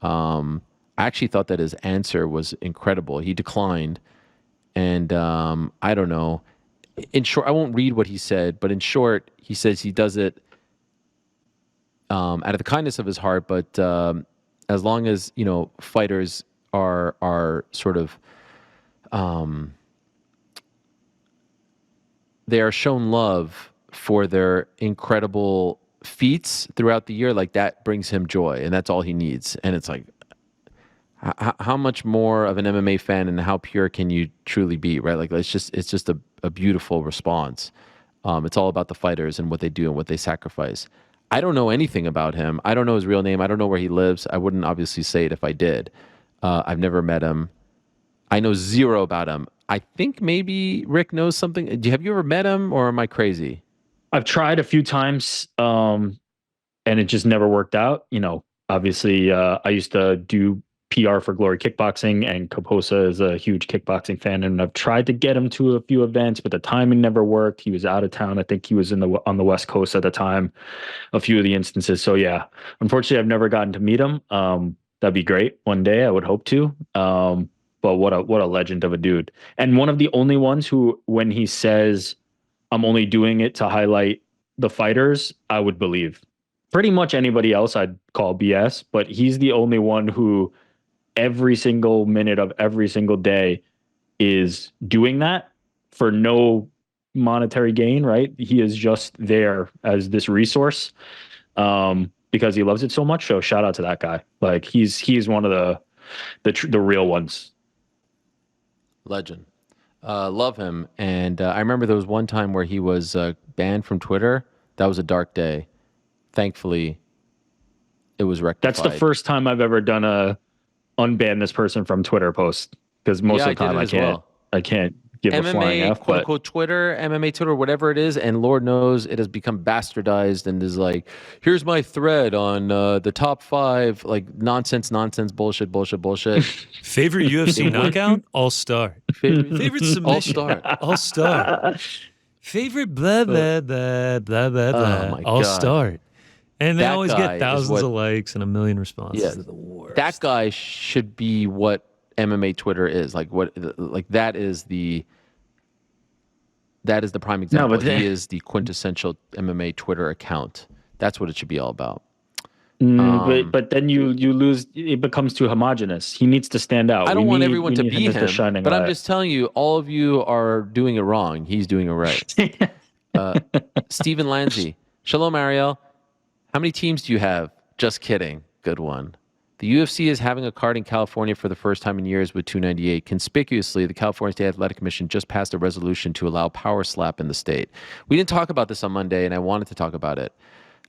I actually thought that his answer was incredible. He declined, and I don't know. In short, I won't read what he said, but in short, he says he does it out of the kindness of his heart. But as long as fighters are sort of they are shown love for their incredible feats throughout the year, like that brings him joy, and that's all he needs. And it's like, how much more of an MMA fan and how pure can you truly be, right? Like it's just a beautiful response. It's all about the fighters and what they do and what they sacrifice. I don't know anything about him. I don't know his real name. I don't know where he lives. I wouldn't obviously say it if I did. I've never met him. I know zero about him. I think maybe Rick knows something. Have you ever met him, or am I crazy? I've tried a few times, and it just never worked out. Obviously, I used to do PR for Glory Kickboxing, and Caposa is a huge kickboxing fan, and I've tried to get him to a few events, but the timing never worked. He was out of town. I think he was on the West Coast at the time, a few of the instances. So yeah, unfortunately, I've never gotten to meet him. That'd be great one day. I would hope to. But what a legend of a dude, and one of the only ones who, when he says, "I'm only doing it to highlight the fighters," I would believe. Pretty much anybody else I'd call BS, but he's the only one who every single minute of every single day is doing that for no monetary gain, right? He is just there as this resource because he loves it so much. So shout out to that guy. Like he's one of the real ones. Legend. Love him. And I remember there was one time where he was banned from Twitter. That was a dark day. Thankfully, it was rectified. That's the first time I've ever done a unban this person from Twitter post, because most of the time I can't give a flying MMA, F. quote unquote Twitter, MMA Twitter, whatever it is, and Lord knows it has become bastardized and is like, here's my thread on the top 5, like nonsense, bullshit. Favorite UFC knockout? All-star. Favorite submission? All-star. All-star. Favorite blah, blah, blah, blah, blah, blah. Oh my All-star. And they That always guy get is thousands of likes and a million responses. Yeah, They're the worst. that guy should be what MMA Twitter is. Like that is the prime example. He is the quintessential MMA Twitter account. That's what it should be all about. But then you lose. It becomes too homogenous. He needs to stand out. I don't want everyone to need be him as the him, shining but I'm light. just telling you, all of you are doing it wrong. He's doing it right. Stephen Lanzi. Shalom, Ariel. How many teams do you have? Just kidding. Good one. The UFC is having a card in California for the first time in years with 298. Conspicuously, the California State Athletic Commission just passed a resolution to allow power slap in the state. We didn't talk about this on Monday, and I wanted to talk about it.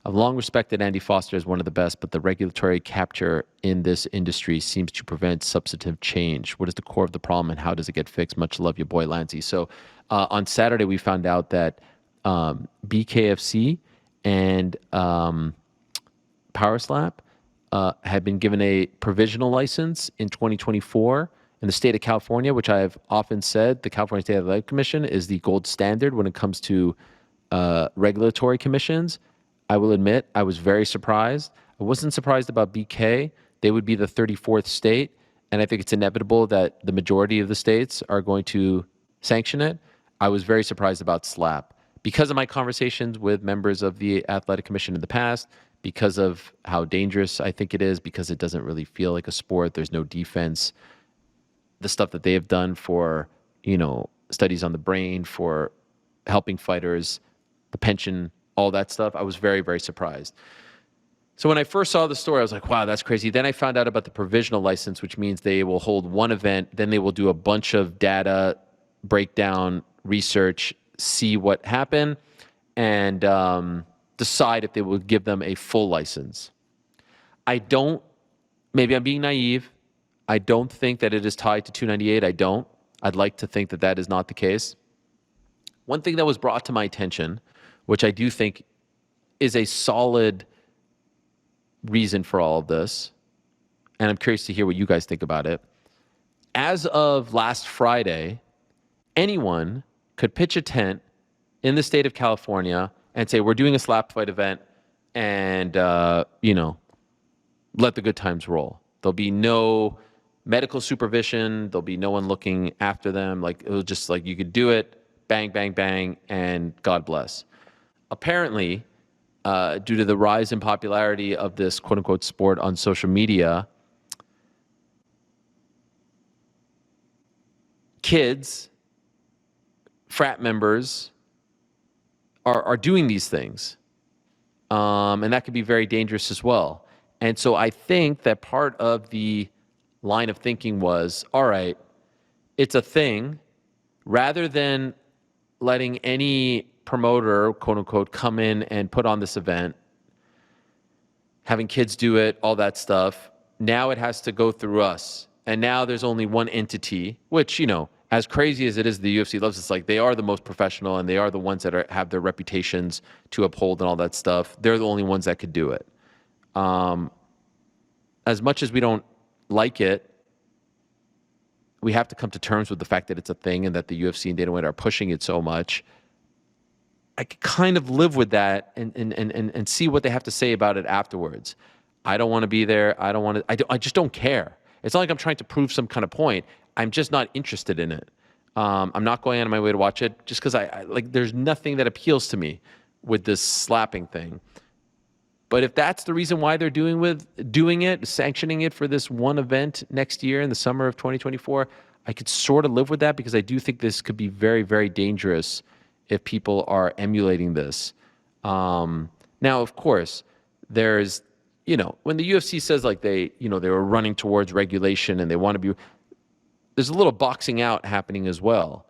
I've long respected Andy Foster as one of the best, but the regulatory capture in this industry seems to prevent substantive change. What is the core of the problem, and how does it get fixed? Much love, your boy Lanzi. So on Saturday, we found out that BKFC and Power Slap had been given a provisional license in 2024 in the state of California, which I've often said the California State Athletic Commission is the gold standard when it comes to regulatory commissions. I will admit I was very surprised. I wasn't surprised about BK. They would be the 34th state, and I think it's inevitable that the majority of the states are going to sanction it. I was very surprised about SLAP because of my conversations with members of the Athletic Commission in the past, because of how dangerous I think it is, because it doesn't really feel like a sport. There's no defense. The stuff that they have done for, studies on the brain, for helping fighters, the pension, all that stuff, I was very, very surprised. So when I first saw the story, I was like, wow, that's crazy. Then I found out about the provisional license, which means they will hold one event, then they will do a bunch of data, breakdown, research, see what happened, and decide if they will give them a full license. Maybe I'm being naive. I don't think that it is tied to 298. I don't. I'd like to think that that is not the case. One thing that was brought to my attention, which I do think is a solid reason for all of this, and I'm curious to hear what you guys think about it. As of last Friday, anyone could pitch a tent in the state of California and say, we're doing a slap fight event, and, let the good times roll. There'll be no medical supervision. There'll be no one looking after them. Like, it was just like you could do it, bang, bang, bang, and God bless. Apparently, due to the rise in popularity of this quote-unquote sport on social media, kids, frat members are doing these things. And that could be very dangerous as well. And so I think that part of the line of thinking was, all right, it's a thing. Rather than letting any promoter, quote unquote, come in and put on this event, having kids do it, all that stuff, now it has to go through us. And now there's only one entity, which, as crazy as it is, the UFC loves, it's like they are the most professional and they are the ones that have their reputations to uphold and all that stuff. They're the only ones that could do it. As much as we don't like it, we have to come to terms with the fact that it's a thing and that the UFC and Dana White are pushing it so much. I could kind of live with that and see what they have to say about it afterwards. I don't want to be there. I just don't care. It's not like I'm trying to prove some kind of point. I'm just not interested in it. I'm not going out of my way to watch it just because I like. There's nothing that appeals to me with this slapping thing. But if that's the reason why they're doing it, sanctioning it for this one event next year in the summer of 2024, I could sort of live with that because I do think this could be very, very dangerous if people are emulating this. Now, of course, there's, when the UFC says like they were running towards regulation and they want to be, there's a little boxing out happening as well.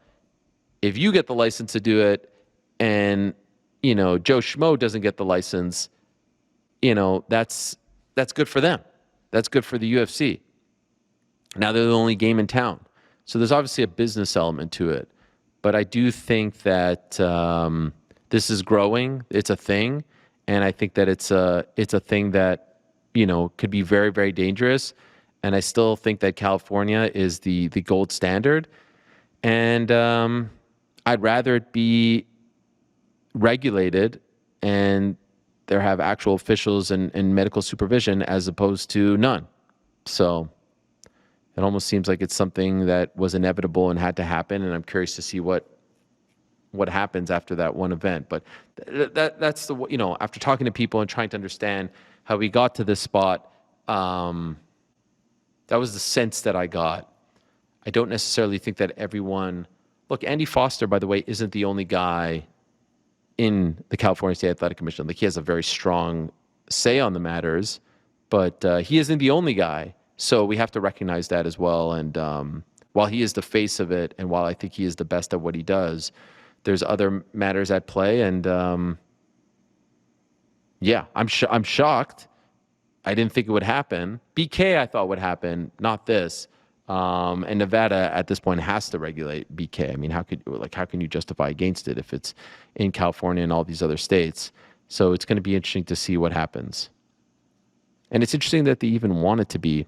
If you get the license to do it and, Joe Schmo doesn't get the license, that's good for them. That's good for the UFC. Now they're the only game in town. So there's obviously a business element to it. But I do think that this is growing. It's a thing. And I think that it's a thing that, could be very, very dangerous. And I still think that California is the gold standard. And I'd rather it be regulated and there have actual officials and medical supervision as opposed to none. So it almost seems like it's something that was inevitable and had to happen. And I'm curious to see what happens after that one event. But that's the, after talking to people and trying to understand how we got to this spot, that was the sense that I got. I don't necessarily think that everyone, look, Andy Foster, by the way, isn't the only guy in the California State Athletic Commission. Like, he has a very strong say on the matters, but he isn't the only guy. So we have to recognize that as well. And while he is the face of it, and while I think he is the best at what he does, there's other matters at play. And I'm shocked. I didn't think it would happen. BK I thought would happen, not this. And Nevada at this point has to regulate BK. I mean, how can you justify against it if it's in California and all these other states? So it's going to be interesting to see what happens. And it's interesting that they even want it to be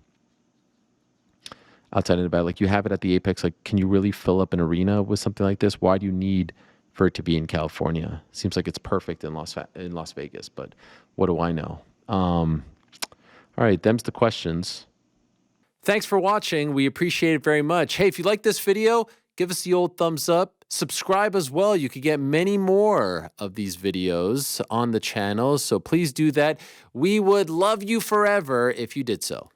outside of Nevada. Like, you have it at the Apex. Like, can you really fill up an arena with something like this? Why do you need for it to be in California? Seems like it's perfect in Las Vegas, but what do I know? All right, them's the questions. Thanks for watching. We appreciate it very much. Hey, if you like this video, give us the old thumbs up. Subscribe as well. You could get many more of these videos on the channel, so please do that. We would love you forever if you did so.